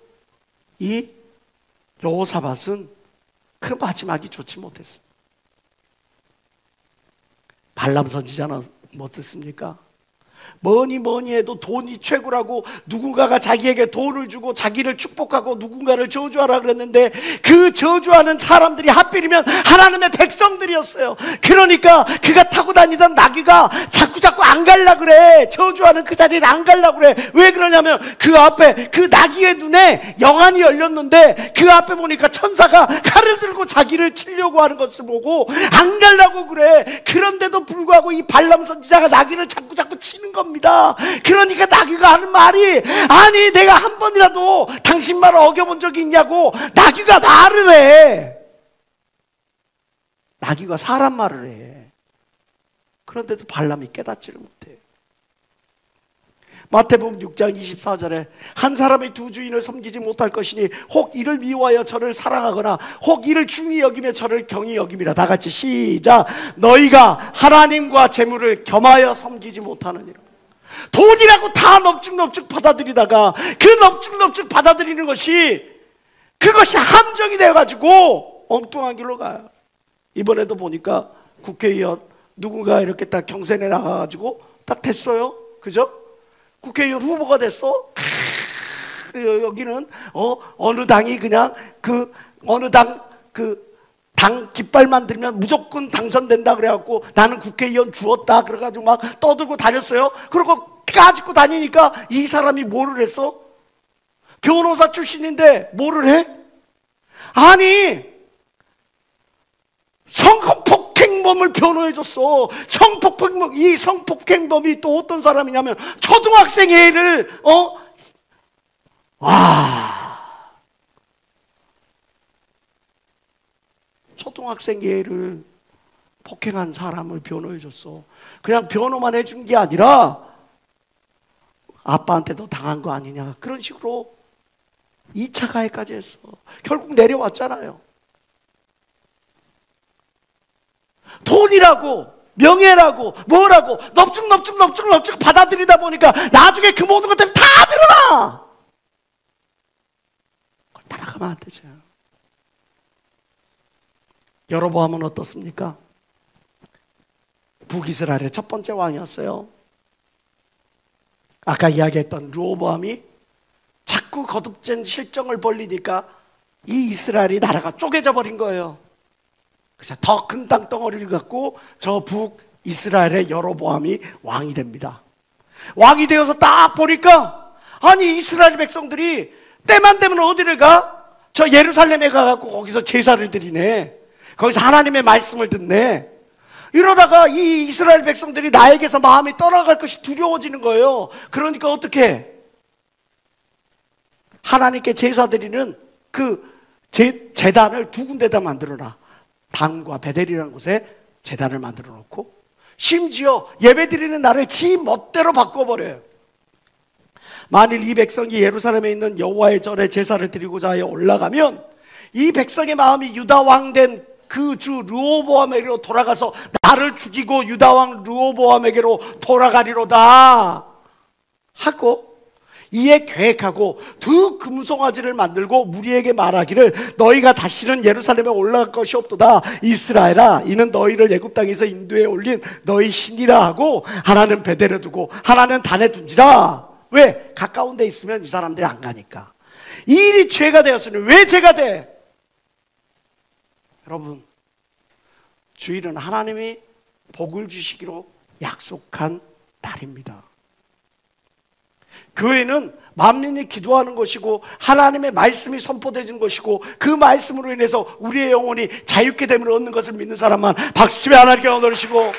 이 여호사밧은 그 마지막이 좋지 못했어. 발람 선지자는 뭐 듣습니까? 뭐니 해도 돈이 최고라고 누군가가 자기에게 돈을 주고 자기를 축복하고 누군가를 저주하라 그랬는데 그 저주하는 사람들이 하필이면 하나님의 백성들이었어요. 그러니까 그가 타고 다니던 나귀가 자꾸 안 갈라 그래. 저주하는 그 자리를 안 갈라 그래. 왜 그러냐면 그 앞에 그 나귀의 눈에 영안이 열렸는데 그 앞에 보니까 천사가 칼을 들고 자기를 치려고 하는 것을 보고 안 갈라고 그래. 그런데도 불구하고 이 발람 선지자가 나귀를 자꾸 치는 겁니다. 그러니까 나귀가 하는 말이, 아니 내가 한 번이라도 당신 말을 어겨본 적이 있냐고. 나귀가 말을 해. 나귀가 사람 말을 해. 그런데도 발람이 깨닫지를 못해. 마태복음 6장 24절에 한 사람이 두 주인을 섬기지 못할 것이니 혹 이를 미워하여 저를 사랑하거나 혹 이를 중히 여기며 저를 경히 여김이라. 다 같이 시작. 너희가 하나님과 재물을 겸하여 섬기지 못하느니라. 돈이라고 다 넙죽넙죽 받아들이다가 그 넙죽넙죽 받아들이는 것이 그것이 함정이 되어가지고 엉뚱한 길로 가요. 이번에도 보니까 국회의원 누군가 이렇게 딱 경선에 나가가지고 딱 됐어요. 그죠? 국회의원 후보가 됐어. 여기는 어느 당이 그냥 그 어느 당 깃발만 들면 무조건 당선된다 그래갖고 나는 국회의원 주었다 그래가지고 막 떠들고 다녔어요. 그리고 까짓고 다니니까 이 사람이 뭐를 했어? 변호사 출신인데 뭐를 해? 아니 성폭행범을 변호해줬어. 이 성폭행범이 또 어떤 사람이냐면 초등학생 애를 초등학생 애를 폭행한 사람을 변호해줬어. 그냥 변호만 해준 게 아니라 아빠한테도 당한 거 아니냐 그런 식으로 2차 가해까지 했어. 결국 내려왔잖아요. 돈이라고 명예라고 뭐라고 넙죽 받아들이다 보니까 나중에 그 모든 것들이 다 드러나. 그걸 따라가면 안 되죠. 여로보암은 어떻습니까? 북이스라엘의 첫 번째 왕이었어요. 아까 이야기했던 르호보암이 자꾸 거듭된 실정을 벌리니까 이 이스라엘이 나라가 쪼개져 버린 거예요. 그래서 더 큰 땅덩어리를 갖고 저 북이스라엘의 여로보암이 왕이 됩니다. 왕이 되어서 딱 보니까 아니 이스라엘 백성들이 때만 되면 어디를 가? 저 예루살렘에 가갖고 거기서 제사를 드리네. 거기서 하나님의 말씀을 듣네. 이러다가 이 이스라엘 백성들이 나에게서 마음이 떠나갈 것이 두려워지는 거예요. 그러니까 어떻게? 하나님께 제사 드리는 그 제단을 두 군데다 만들어놔. 단과 베델이라는 곳에 제단을 만들어 놓고 심지어 예배 드리는 날을 지 멋대로 바꿔버려요. 만일 이 백성이 예루살렘에 있는 여호와의 절에 제사를 드리고자 하여 올라가면 이 백성의 마음이 유다 왕 된 그 주 르호보암에게로 돌아가서 나를 죽이고 유다 왕 르호보암에게로 돌아가리로다 하고 이에 계획하고 두 금송아지를 만들고 무리에게 말하기를 너희가 다시는 예루살렘에 올라갈 것이 없도다. 이스라엘아 이는 너희를 애굽 땅에서 인도에 올린 너희 신이라 하고 하나는 베델에 두고 하나는 단에 둔지라. 왜? 가까운 데 있으면 이 사람들이 안 가니까. 이 일이 죄가 되었으니 왜 죄가 돼? 여러분, 주일은 하나님이 복을 주시기로 약속한 날입니다. 교회는 만민이 기도하는 것이고 하나님의 말씀이 선포되는 것이고 그 말씀으로 인해서 우리의 영혼이 자유케 됨을 얻는 것을 믿는 사람만 박수치며 하나님께 얻으시고,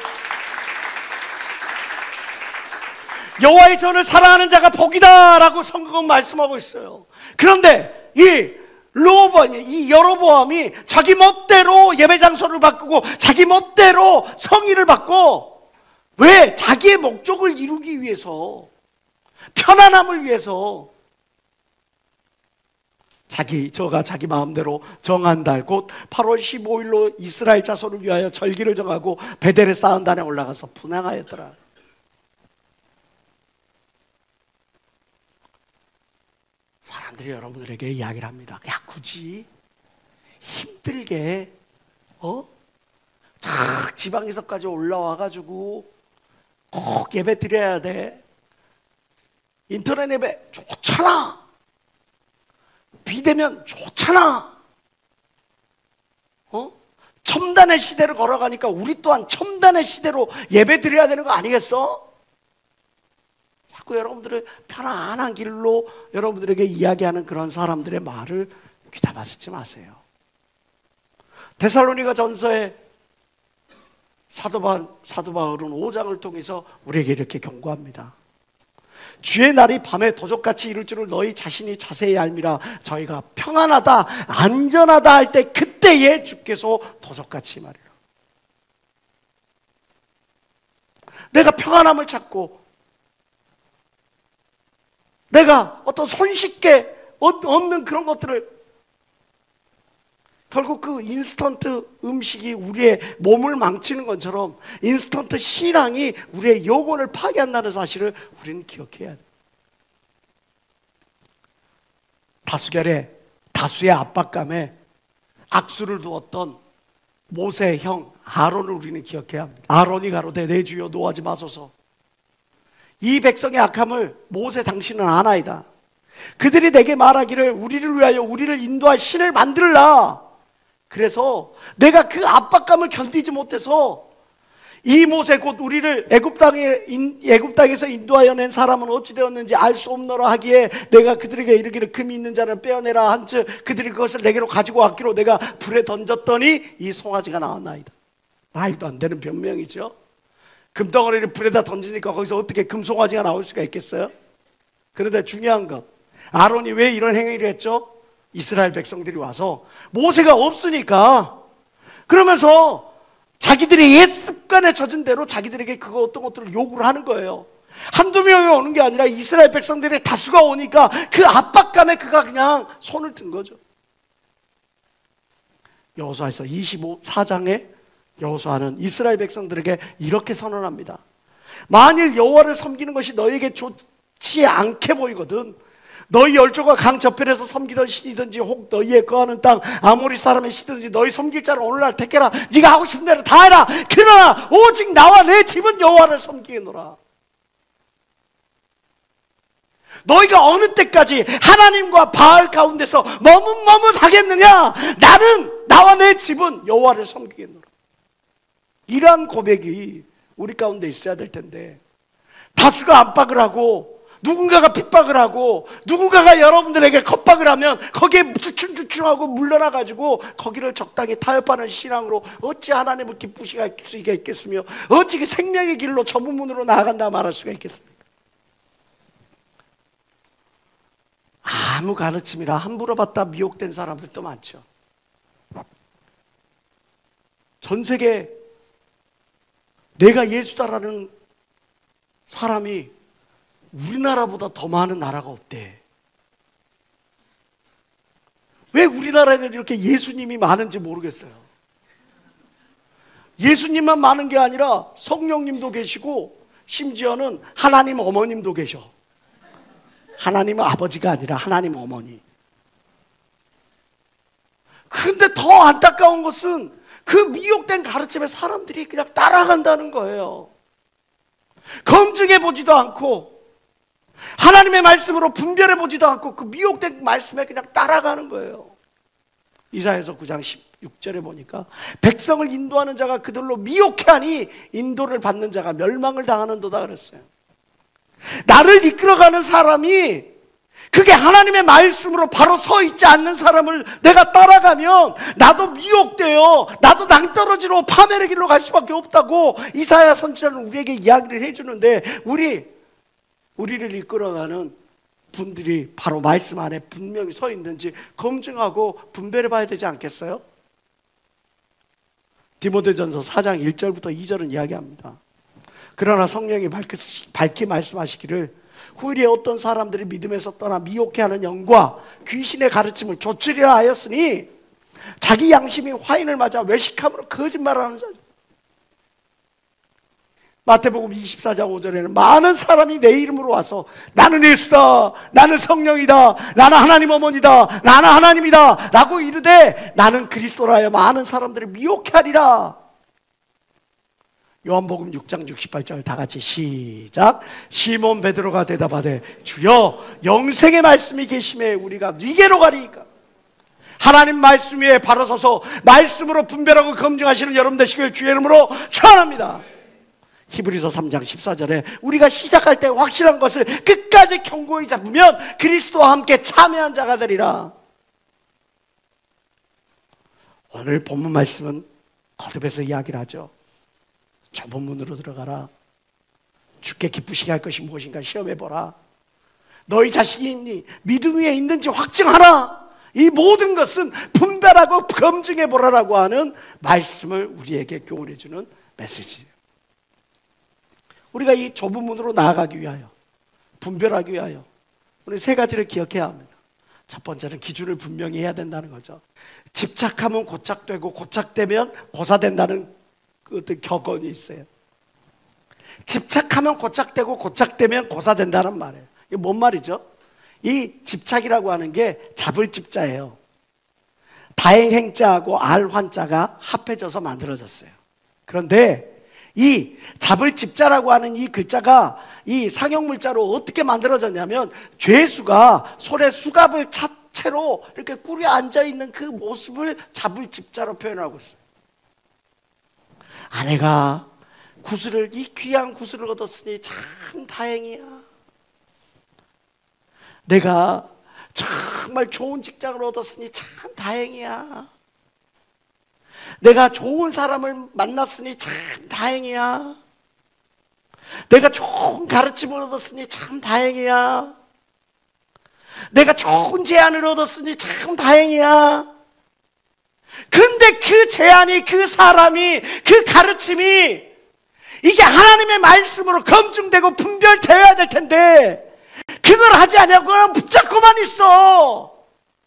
여호와의 전을 사랑하는 자가 복이다 라고 성경은 말씀하고 있어요. 그런데 이 여로보암이 자기 멋대로 예배 장소를 바꾸고 자기 멋대로 성의를 바꿔. 왜? 자기의 목적을 이루기 위해서, 편안함을 위해서 저가 자기 마음대로 정한 달 곧 8월 15일로 이스라엘 자손을 위하여 절기를 정하고 베델에 쌓은 단에 올라가서 분향하였더라. 사람들이 여러분들에게 이야기를 합니다. 야, 굳이 힘들게 지방에서까지 올라와가지고 꼭 예배 드려야 돼. 인터넷 예배 좋잖아. 비대면 좋잖아. 첨단의 시대를 걸어가니까 우리 또한 첨단의 시대로 예배 드려야 되는 거 아니겠어? 자꾸 여러분들의 편안한 길로 여러분들에게 이야기하는 그런 사람들의 말을 귀담아 듣지 마세요. 데살로니가 전서에 사도 바울은 5장을 통해서 우리에게 이렇게 경고합니다. 주의 날이 밤에 도적같이 이룰 줄을 너희 자신이 자세히 알미라. 저희가 평안하다 안전하다 할 때 그때에 주께서 도적같이 말이라. 내가 평안함을 찾고 내가 어떤 손쉽게 얻는 그런 것들을, 결국 그 인스턴트 음식이 우리의 몸을 망치는 것처럼 인스턴트 신앙이 우리의 영혼을 파괴한다는 사실을 우리는 기억해야 돼. 다수의 압박감에 악수를 두었던 모세의 형 아론을 우리는 기억해야 합니다. 아론이 가로되 내 주여 노하지 마소서. 이 백성의 악함을 모세 당신은 아나이다. 그들이 내게 말하기를 우리를 위하여 우리를 인도할 신을 만들라. 그래서 내가 그 압박감을 견디지 못해서 이 모세 곧 우리를 애굽 땅에서 인도하여 낸 사람은 어찌 되었는지 알 수 없노라 하기에 내가 그들에게 이르기를 금이 있는 자를 빼어내라 한즉 그들이 그것을 내게로 가지고 왔기로 내가 불에 던졌더니 이 송아지가 나왔나이다. 말도 안 되는 변명이죠. 금덩어리를 불에다 던지니까 거기서 어떻게 금송아지가 나올 수가 있겠어요? 그런데 중요한 것, 아론이 왜 이런 행위를 했죠? 이스라엘 백성들이 와서 모세가 없으니까 그러면서 자기들의 옛 습관에 젖은 대로 자기들에게 그거 어떤 것들을 요구를 하는 거예요. 한두 명이 오는 게 아니라 이스라엘 백성들의 다수가 오니까 그 압박감에 그가 그냥 손을 든 거죠. 여호수아에서 24장에 여호수아는 이스라엘 백성들에게 이렇게 선언합니다. 만일 여호와를 섬기는 것이 너에게 좋지 않게 보이거든 너희 열조가 강 저편에서 섬기던 신이든지 혹 너희의 거하는 땅 아모리 사람의 신이든지 너희 섬길 자를 오늘날 택해라. 네가 하고 싶은 대로 다 해라. 그러나 오직 나와 내 집은 여호와를 섬기노라. 너희가 어느 때까지 하나님과 바알 가운데서 머뭇머뭇하겠느냐? 나와 내 집은 여호와를 섬기겠노라. 이러한 고백이 우리 가운데 있어야 될 텐데 다수가 압박을 하고 누군가가 핍박을 하고 누군가가 여러분들에게 겁박을 하면 거기에 주춤주춤하고 물러나가지고 거기를 적당히 타협하는 신앙으로 어찌 하나님을 기쁘시게 할 수가 있겠으며 어찌 그 생명의 길로 저 부문으로 나아간다 말할 수가 있겠습니까? 아무 가르침이라 함부로 받다 미혹된 사람들도 많죠. 전 세계 내가 예수다라는 사람이 우리나라보다 더 많은 나라가 없대. 왜 우리나라에는 이렇게 예수님이 많은지 모르겠어요. 예수님만 많은 게 아니라 성령님도 계시고 심지어는 하나님 어머님도 계셔. 하나님은 아버지가 아니라 하나님 어머니. 그런데 더 안타까운 것은 그 미혹된 가르침에 사람들이 그냥 따라간다는 거예요. 검증해 보지도 않고 하나님의 말씀으로 분별해 보지도 않고 그 미혹된 말씀에 그냥 따라가는 거예요. 이사야서 9장 16절에 보니까 백성을 인도하는 자가 그들로 미혹해하니 인도를 받는 자가 멸망을 당하는도다 그랬어요. 나를 이끌어가는 사람이 그게 하나님의 말씀으로 바로 서 있지 않는 사람을 내가 따라가면 나도 미혹돼요. 나도 낭떠러지로 파멸의 길로 갈 수밖에 없다고 이사야 선지자는 우리에게 이야기를 해주는데 우리를 이끌어가는 분들이 바로 말씀 안에 분명히 서 있는지 검증하고 분별해 봐야 되지 않겠어요? 디모데전서 4장 1절부터 2절은 이야기합니다. 그러나 성령이 밝히 말씀하시기를 후일에 어떤 사람들이 믿음에서 떠나 미혹해하는 영과 귀신의 가르침을 좇으리라 하였으니 자기 양심이 화인을 맞아 외식함으로 거짓말하는 자들. 마태복음 24장 5절에는 많은 사람이 내 이름으로 와서 나는 예수다, 나는 성령이다, 나는 하나님 어머니다, 나는 하나님이다 라고 이르되 나는 그리스도라 하여 많은 사람들을 미혹하리라. 요한복음 6장 68절 다 같이 시작. 시몬 베드로가 대답하되 주여 영생의 말씀이 계심에 우리가 니게로 가리이까. 하나님 말씀 위에 바로 서서 말씀으로 분별하고 검증하시는 여러분 되시길 주의 이름으로 축원합니다. 히브리서 3장 14절에 우리가 시작할 때 확실한 것을 끝까지 견고히 잡으면 그리스도와 함께 참여한 자가 되리라. 오늘 본문 말씀은 거듭해서 이야기를 하죠. 좁은 문으로 들어가라. 주께 기쁘시게 할 것이 무엇인가 시험해보라. 너희 자식이 있니? 믿음 위에 있는지 확증하라. 이 모든 것은 분별하고 검증해보라라고 하는 말씀을 우리에게 교훈해주는 메시지예요. 우리가 이 좁은 문으로 나아가기 위하여, 분별하기 위하여 우리 세 가지를 기억해야 합니다. 첫 번째는 기준을 분명히 해야 된다는 거죠. 집착하면 고착되고 고착되면 고사된다는 그 어떤 격언이 있어요. 집착하면 고착되고 고착되면 고사된다는 말이에요. 이게 뭔 말이죠? 이 집착이라고 하는 게 잡을 집자예요. 다행행자하고 알환자가 합해져서 만들어졌어요. 그런데 이 잡을 집자라고 하는 이 글자가 이 상형물자로 어떻게 만들어졌냐면 죄수가 손에 수갑을 차 채로 이렇게 꿇에 앉아있는 그 모습을 잡을 집자로 표현하고 있어요. 아내가 구슬을, 이 귀한 구슬을 얻었으니 참 다행이야. 내가 정말 좋은 직장을 얻었으니 참 다행이야. 내가 좋은 사람을 만났으니 참 다행이야. 내가 좋은 가르침을 얻었으니 참 다행이야. 내가 좋은 제안을 얻었으니 참 다행이야. 근데 그 제안이, 그 사람이, 그 가르침이 이게 하나님의 말씀으로 검증되고 분별되어야 될 텐데 그걸 하지 않냐고 그냥 붙잡고만 있어.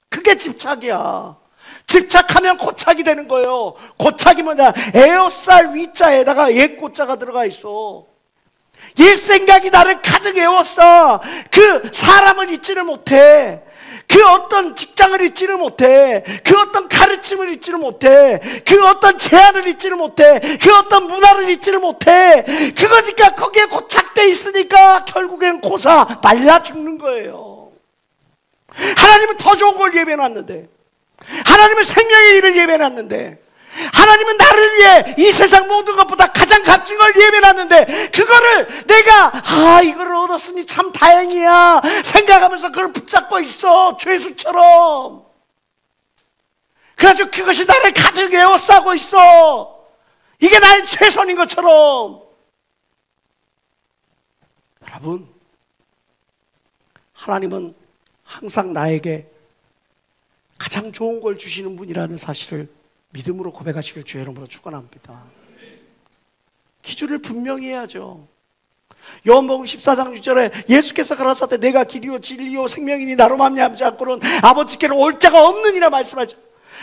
그게 집착이야. 집착하면 고착이 되는 거예요. 고착이 뭐냐? 에어쌀 위자에다가 옛고자가 들어가 있어. 옛 생각이 나를 가득 에워싸. 그 사람을 잊지를 못해. 그 어떤 직장을 잊지를 못해. 그 어떤 가르침을 잊지를 못해. 그 어떤 제안을 잊지를 못해. 그 어떤 문화를 잊지를 못해. 그거니까 거기에 고착돼 있으니까 결국엔 고사 말라 죽는 거예요. 하나님은 더 좋은 걸 예배해놨는데, 하나님은 생명의 일을 예배해놨는데, 하나님은 나를 위해 이 세상 모든 것보다 가장 값진 걸 예배해놨는데 그거를 내가 이거를 얻었으니 참 다행이야 생각하면서 그걸 붙잡고 있어. 죄수처럼. 그래가지고 그것이 나를 가득 에워싸고 있어. 이게 나의 최선인 것처럼. 여러분, 하나님은 항상 나에게 가장 좋은 걸 주시는 분이라는 사실을 믿음으로 고백하시길 주의 이름으로 축원합니다. 기준을 분명히 해야죠. 요한복음 14장 6절에 예수께서 가라사대 내가 길이요 진리요 생명이니 나로 말미암지 않고는 아버지께로 올 자가 없느니라 말씀하죠.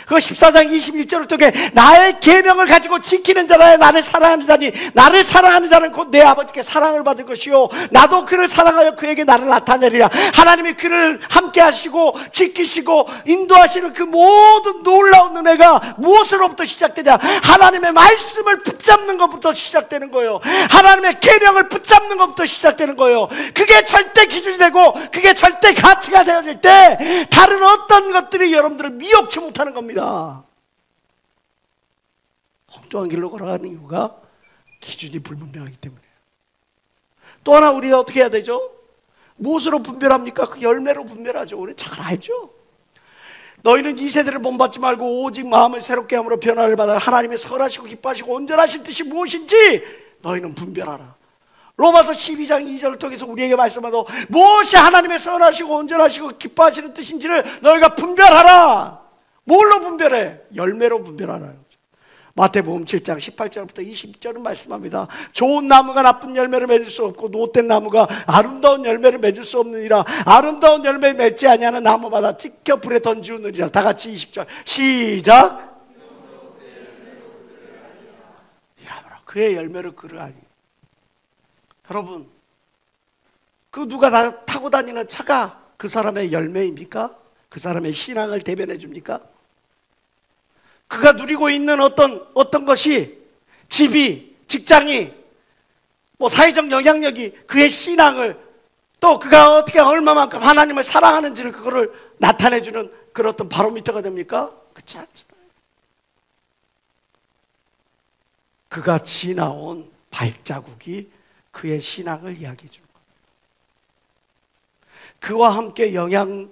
그 14장 21절을 통해 나의 계명을 가지고 지키는 자라 나를 사랑하는 자니 나를 사랑하는 자는 곧 내 아버지께 사랑을 받을 것이요 나도 그를 사랑하여 그에게 나를 나타내리라. 하나님이 그를 함께 하시고 지키시고 인도하시는 그 모든 놀라운 은혜가 무엇으로부터 시작되냐? 하나님의 말씀을 붙잡는 것부터 시작되는 거예요. 하나님의 계명을 붙잡는 것부터 시작되는 거예요. 그게 절대 기준이 되고 그게 절대 가치가 되어질 때 다른 어떤 것들이 여러분들을 미혹치 못하는 겁니다. 엉뚱한 길로 걸어가는 이유가 기준이 불분명하기 때문이에요. 또 하나 우리가 어떻게 해야 되죠? 무엇으로 분별합니까? 그 열매로 분별하죠. 우리 잘 알죠. 너희는 이 세대를 본받지 말고 오직 마음을 새롭게 함으로 변화를 받아 하나님의 선하시고 기뻐하시고 온전하신 뜻이 무엇인지 너희는 분별하라. 로마서 12장 2절을 통해서 우리에게 말씀하도 무엇이 하나님의 선하시고 온전하시고 기뻐하시는 뜻인지를 너희가 분별하라. 뭘로 분별해? 열매로 분별하라는 거죠. 마태복음 7장 18절부터 20절은 말씀합니다. 좋은 나무가 나쁜 열매를 맺을 수 없고 못된 나무가 아름다운 열매를 맺을 수 없느니라. 아름다운 열매를 맺지 아니하는 나무마다 찢겨 불에 던지우느니라. 다 같이 20절 시작. 이러므로 그의 열매를 그르하니. 여러분, 그 누가 타고 다니는 차가 그 사람의 열매입니까? 그 사람의 신앙을 대변해 줍니까? 그가 누리고 있는 어떤 것이 집이 직장이, 뭐 사회적 영향력이 그의 신앙을, 또 그가 어떻게 얼마만큼 하나님을 사랑하는지를 그거를 나타내주는 그런 어떤 바로미터가 됩니까? 그렇지 않잖아요. 그가 지나온 발자국이 그의 신앙을 이야기해 주는 겁니다. 그와 함께 영향을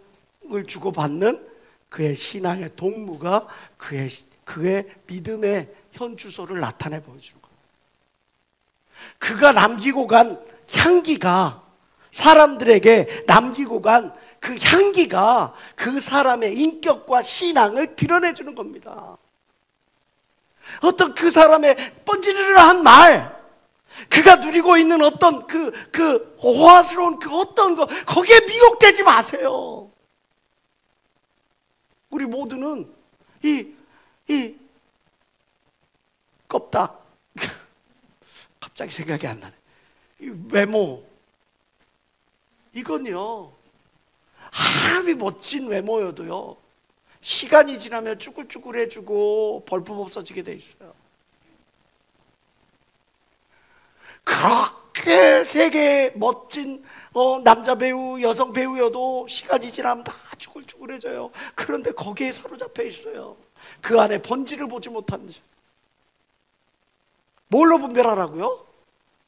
주고받는 그의 신앙의 동무가 그의 믿음의 현주소를 나타내 보여주는 겁니다. 그가 남기고 간 향기가, 사람들에게 남기고 간 그 향기가 그 사람의 인격과 신앙을 드러내주는 겁니다. 어떤 그 사람의 번지르르한 말, 그가 누리고 있는 어떤 그 호화스러운 그 어떤 거, 거기에 미혹되지 마세요. 우리 모두는 이 껍딱, 갑자기 생각이 안 나네. 이 외모, 이건요, 아무리 멋진 외모여도요, 시간이 지나면 쭈글쭈글해지고 볼품 없어지게 돼 있어요. 그렇게 세계 멋진 남자 배우, 여성 배우여도 시간이 지나면 다 쭈글쭈글해져요. 그런데 거기에 사로잡혀 있어요. 그 안에 본질을 보지 못한, 뭘로 분별하라고요?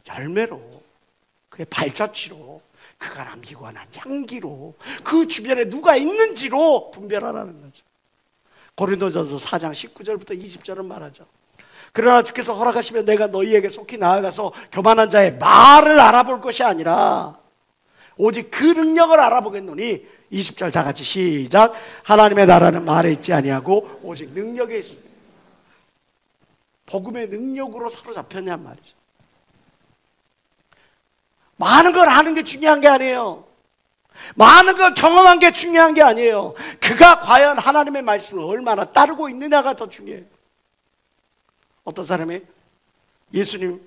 열매로, 그의 발자취로, 그가 남기고 간 향기로, 그 주변에 누가 있는지로 분별하라는 거죠. 고린도전서 4장 19절부터 20절은 말하죠. 그러나 주께서 허락하시면 내가 너희에게 속히 나아가서 교만한 자의 말을 알아볼 것이 아니라 오직 그 능력을 알아보겠노니, 20절 다 같이 시작. 하나님의 나라는 말에 있지 아니하고 오직 능력에 있습니다. 복음의 능력으로 사로잡혔냔 말이죠. 많은 걸 아는 게 중요한 게 아니에요. 많은 걸 경험한 게 중요한 게 아니에요. 그가 과연 하나님의 말씀을 얼마나 따르고 있느냐가 더 중요해요. 어떤 사람이 예수님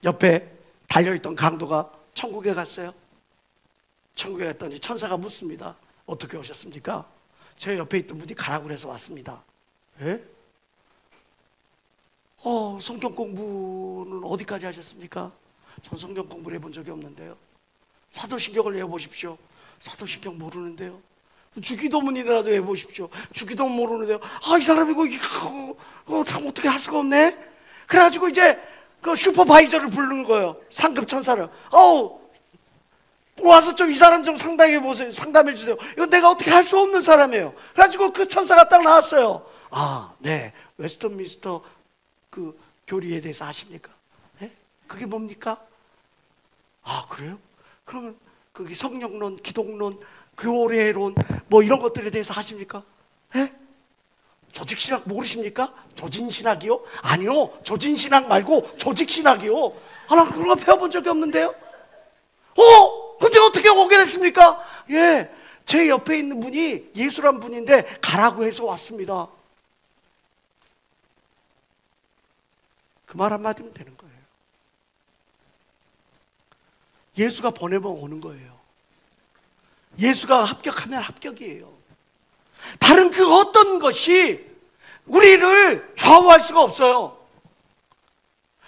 옆에 달려있던 강도가 천국에 갔어요. 천국에 갔더니 천사가 묻습니다. 어떻게 오셨습니까? 제 옆에 있던 분이 가라고 해서 왔습니다. 예? 성경 공부는 어디까지 하셨습니까? 전 성경 공부를 해본 적이 없는데요. 사도신경을 외워보십시오. 사도신경 모르는데요. 주기도문이라도 해보십시오. 주기도문 모르는데요. 이 사람이 이거 참 어떻게 할 수가 없네. 그래가지고 이제 그 슈퍼바이저를 부르는 거예요. 상급 천사를. 와서 좀 이 사람 좀 상담해 보세요. 상담해 주세요. 이건 내가 어떻게 할 수 없는 사람이에요. 그래가지고 그 천사가 딱 나왔어요. 네. 웨스턴민스터 그 교리에 대해서 아십니까? 네? 그게 뭡니까? 그래요? 그러면 거기 성령론, 기독론, 교례론 뭐 이런 것들에 대해서 아십니까? 네? 조직신학 모르십니까? 조진신학이요? 아니요. 조진신학 말고 조직신학이요. 난 그런 거 배워본 적이 없는데요. 근데 어떻게 오게 됐습니까? 예, 제 옆에 있는 분이 예수란 분인데 가라고 해서 왔습니다. 그 말 한마디면 되는 거예요. 예수가 보내면 오는 거예요. 예수가 합격하면 합격이에요. 다른 그 어떤 것이 우리를 좌우할 수가 없어요.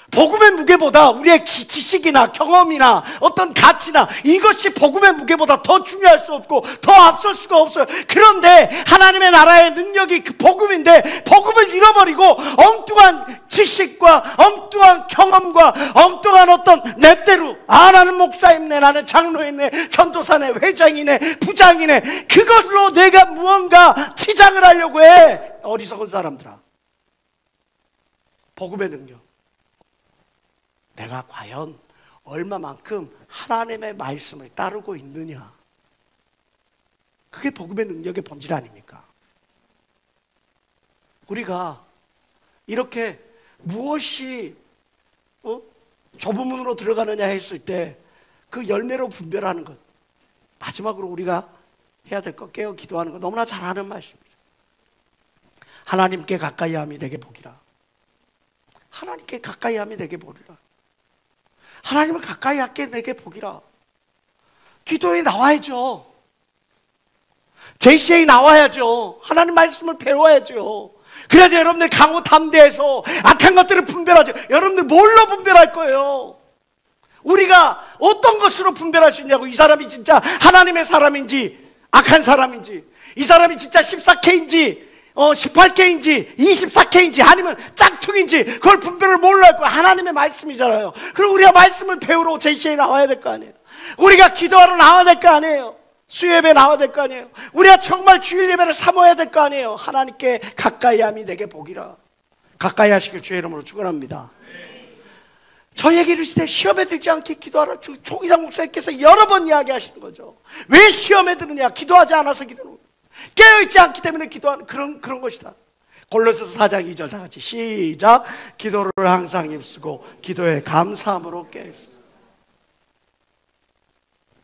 복음의 무게보다 우리의 지식이나 경험이나 어떤 가치나 이것이 복음의 무게보다 더 중요할 수 없고 더 앞설 수가 없어요. 그런데 하나님의 나라의 능력이 그 복음인데 복음을 잃어버리고 엉뚱한 지식과 엉뚱한 경험과 엉뚱한 어떤 내 대로 나는 목사이네, 나는 장로이네, 전도사네, 회장이네, 부장이네, 그것으로 내가 무언가 치장을 하려고 해. 어리석은 사람들아. 복음의 능력, 내가 과연 얼마만큼 하나님의 말씀을 따르고 있느냐, 그게 복음의 능력의 본질 아닙니까? 우리가 이렇게 무엇이 좁은 문으로 들어가느냐 했을 때 그 열매로 분별하는 것, 마지막으로 우리가 해야 될 것, 깨어 기도하는 것, 너무나 잘 아는 말씀이죠. 하나님께 가까이 함이 내게 복이라. 하나님께 가까이 함이 내게 복이라. 하나님을 가까이 하게 내게 복이라. 기도에 나와야죠. JCA 나와야죠. 하나님 말씀을 배워야죠. 그래서 여러분들 강호 담대해서 악한 것들을 분별하죠. 여러분들 뭘로 분별할 거예요? 우리가 어떤 것으로 분별할 수 있냐고. 이 사람이 진짜 하나님의 사람인지 악한 사람인지, 이 사람이 진짜 14K인지 18K인지 24K인지 아니면 짝퉁인지, 그걸 분별을 뭘로 할 거야? 하나님의 말씀이잖아요. 그럼 우리가 말씀을 배우러 제시에 나와야 될 거 아니에요. 우리가 기도하러 나와야 될 거 아니에요. 수요예배 나와야 될 거 아니에요. 우리가 정말 주일 예배를 사모해야 될 거 아니에요. 하나님께 가까이 함이 내게 복이라. 가까이 하시길 주의 이름으로 축원합니다. 저에게 이르시되 시험에 들지 않게 기도하라. 조기상 목사님께서 여러 번 이야기하시는 거죠. 왜 시험에 드느냐? 기도하지 않아서 기도하는 거예요. 깨어있지 않기 때문에 기도하는 그런 것이다. 골로새서 4장 2절 다 같이 시작. 기도를 항상 힘쓰고 기도에 감사함으로 깨어있어.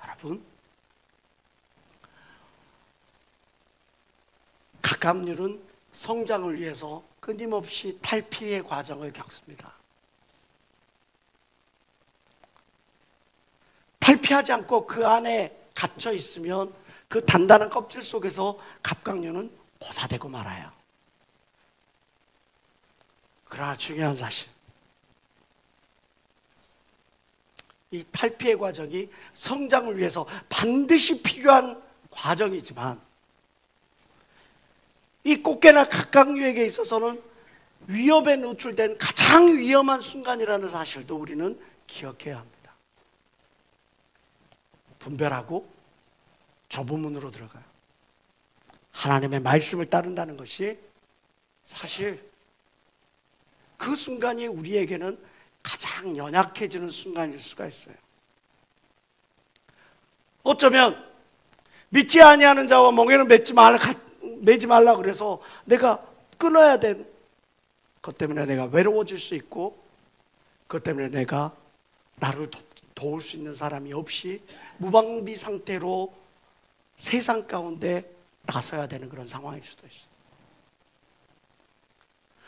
여러분, 갑각류는 성장을 위해서 끊임없이 탈피의 과정을 겪습니다. 탈피하지 않고 그 안에 갇혀 있으면 그 단단한 껍질 속에서 갑각류는 고사되고 말아요. 그러나 중요한 사실, 이 탈피의 과정이 성장을 위해서 반드시 필요한 과정이지만, 이 꽃게나 갑각류에게 있어서는 위협에 노출된 가장 위험한 순간이라는 사실도 우리는 기억해야 합니다. 분별하고 좁은 문으로 들어가요. 하나님의 말씀을 따른다는 것이 사실 그 순간이 우리에게는 가장 연약해지는 순간일 수가 있어요. 어쩌면 믿지 아니하는 자와 멍에는 매지 말라 그래서 내가 끊어야 된 것 때문에 내가 외로워질 수 있고, 그것 때문에 내가 나를 도울 수 있는 사람이 없이 무방비 상태로 세상 가운데 나서야 되는 그런 상황일 수도 있어요.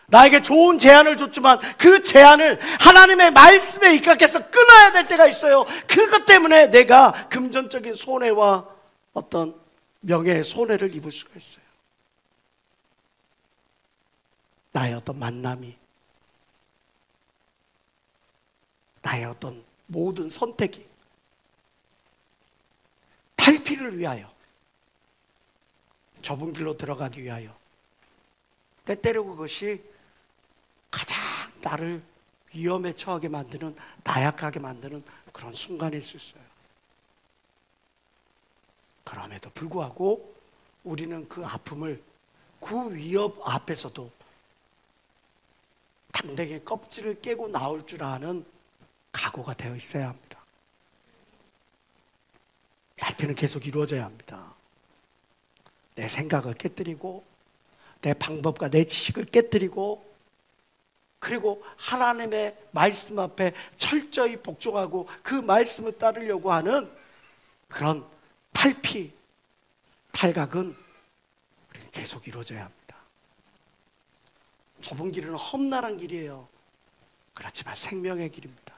나에게 좋은 제안을 줬지만 그 제안을 하나님의 말씀에 입각해서 끊어야 될 때가 있어요. 그것 때문에 내가 금전적인 손해와 어떤 명예의 손해를 입을 수가 있어요. 나의 어떤 만남이, 나의 어떤 모든 선택이 탈피를 위하여, 좁은 길로 들어가기 위하여, 때때로 그것이 가장 나를 위험에 처하게 만드는, 나약하게 만드는 그런 순간일 수 있어요. 그럼에도 불구하고 우리는 그 아픔을, 그 위협 앞에서도 당대의 껍질을 깨고 나올 줄 아는 각오가 되어 있어야 합니다. 탈피는 계속 이루어져야 합니다. 내 생각을 깨뜨리고, 내 방법과 내 지식을 깨뜨리고, 그리고 하나님의 말씀 앞에 철저히 복종하고 그 말씀을 따르려고 하는 그런 탈피, 탈각은 우리는 계속 이루어져야 합니다. 좁은 길은 험난한 길이에요. 그렇지만 생명의 길입니다.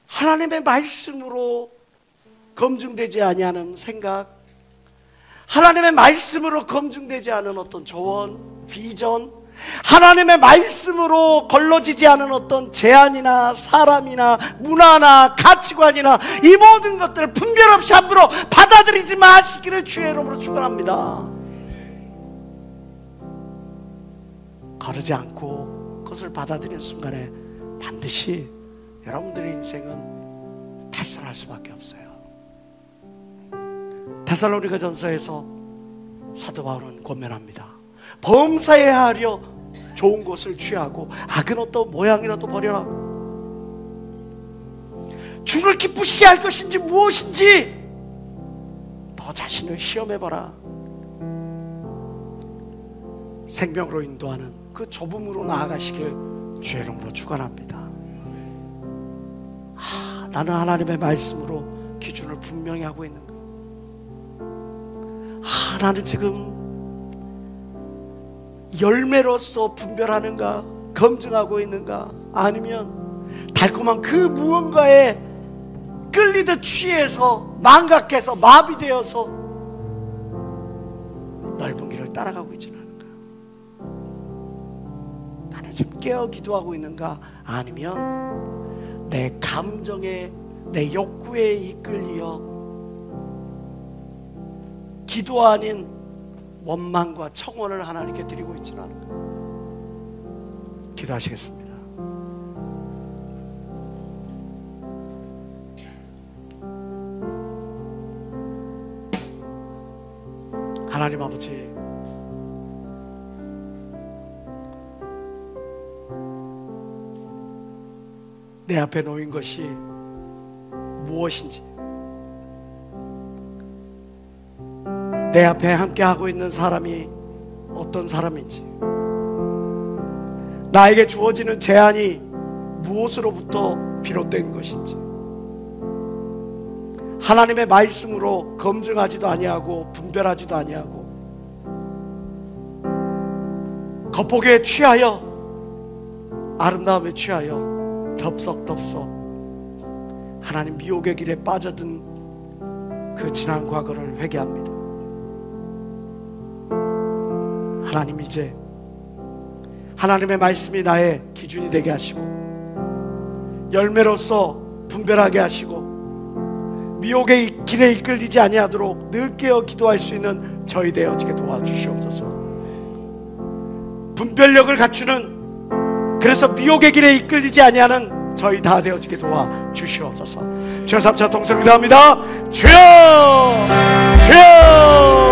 하나님의 말씀으로 검증되지 아니하는 생각, 하나님의 말씀으로 검증되지 않은 어떤 조언, 비전, 하나님의 말씀으로 걸러지지 않은 어떤 제안이나 사람이나 문화나 가치관이나 이 모든 것들을 분별 없이 함부로 받아들이지 마시기를 주의 이름으로 축원합니다. 거르지 않고 그것을 받아들이는 순간에 반드시 여러분들의 인생은 탈선할 수밖에 없어요. 데살로니가 전서에서 사도 바울은 권면합니다. 범사에 하려 좋은 것을 취하고 악은 어떤 모양이라도 버려라. 주를 기쁘시게 할 것인지 무엇인지 너 자신을 시험해봐라. 생명으로 인도하는 그 좁음으로 나아가시길 주의 이름으로 축원합니다. 나는 하나님의 말씀으로 기준을 분명히 하고 있는가? 나는 지금 열매로서 분별하는가? 검증하고 있는가? 아니면 달콤한 그 무언가에 끌리듯 취해서 망각해서 마비되어서 넓은 길을 따라가고 있지는 않은가? 나는 지금 깨어 기도하고 있는가? 아니면 내 감정에, 내 욕구에 이끌려 기도 아닌 원망과 청원을 하나님께 드리고 있지는 않은가? 기도하시겠습니다. 하나님 아버지, 내 앞에 놓인 것이 무엇인지, 내 앞에 함께 하고 있는 사람이 어떤 사람인지, 나에게 주어지는 제한이 무엇으로부터 비롯된 것인지, 하나님의 말씀으로 검증하지도 아니하고 분별하지도 아니하고 겉보기에 취하여, 아름다움에 취하여 덥석덥석 하나님 미혹의 길에 빠져든 그 지난 과거를 회개합니다. 하나님, 이제 하나님의 말씀이 나의 기준이 되게 하시고 열매로서 분별하게 하시고 미혹의 길에 이끌리지 아니하도록 늘 깨어 기도할 수 있는 저희 되어지게 도와주시옵소서. 분별력을 갖추는, 그래서 미혹의 길에 이끌리지 아니하는 저희 다 되어지게 도와주시옵소서. 주여, 3차 통성을 기도합니다. 주여, 주여.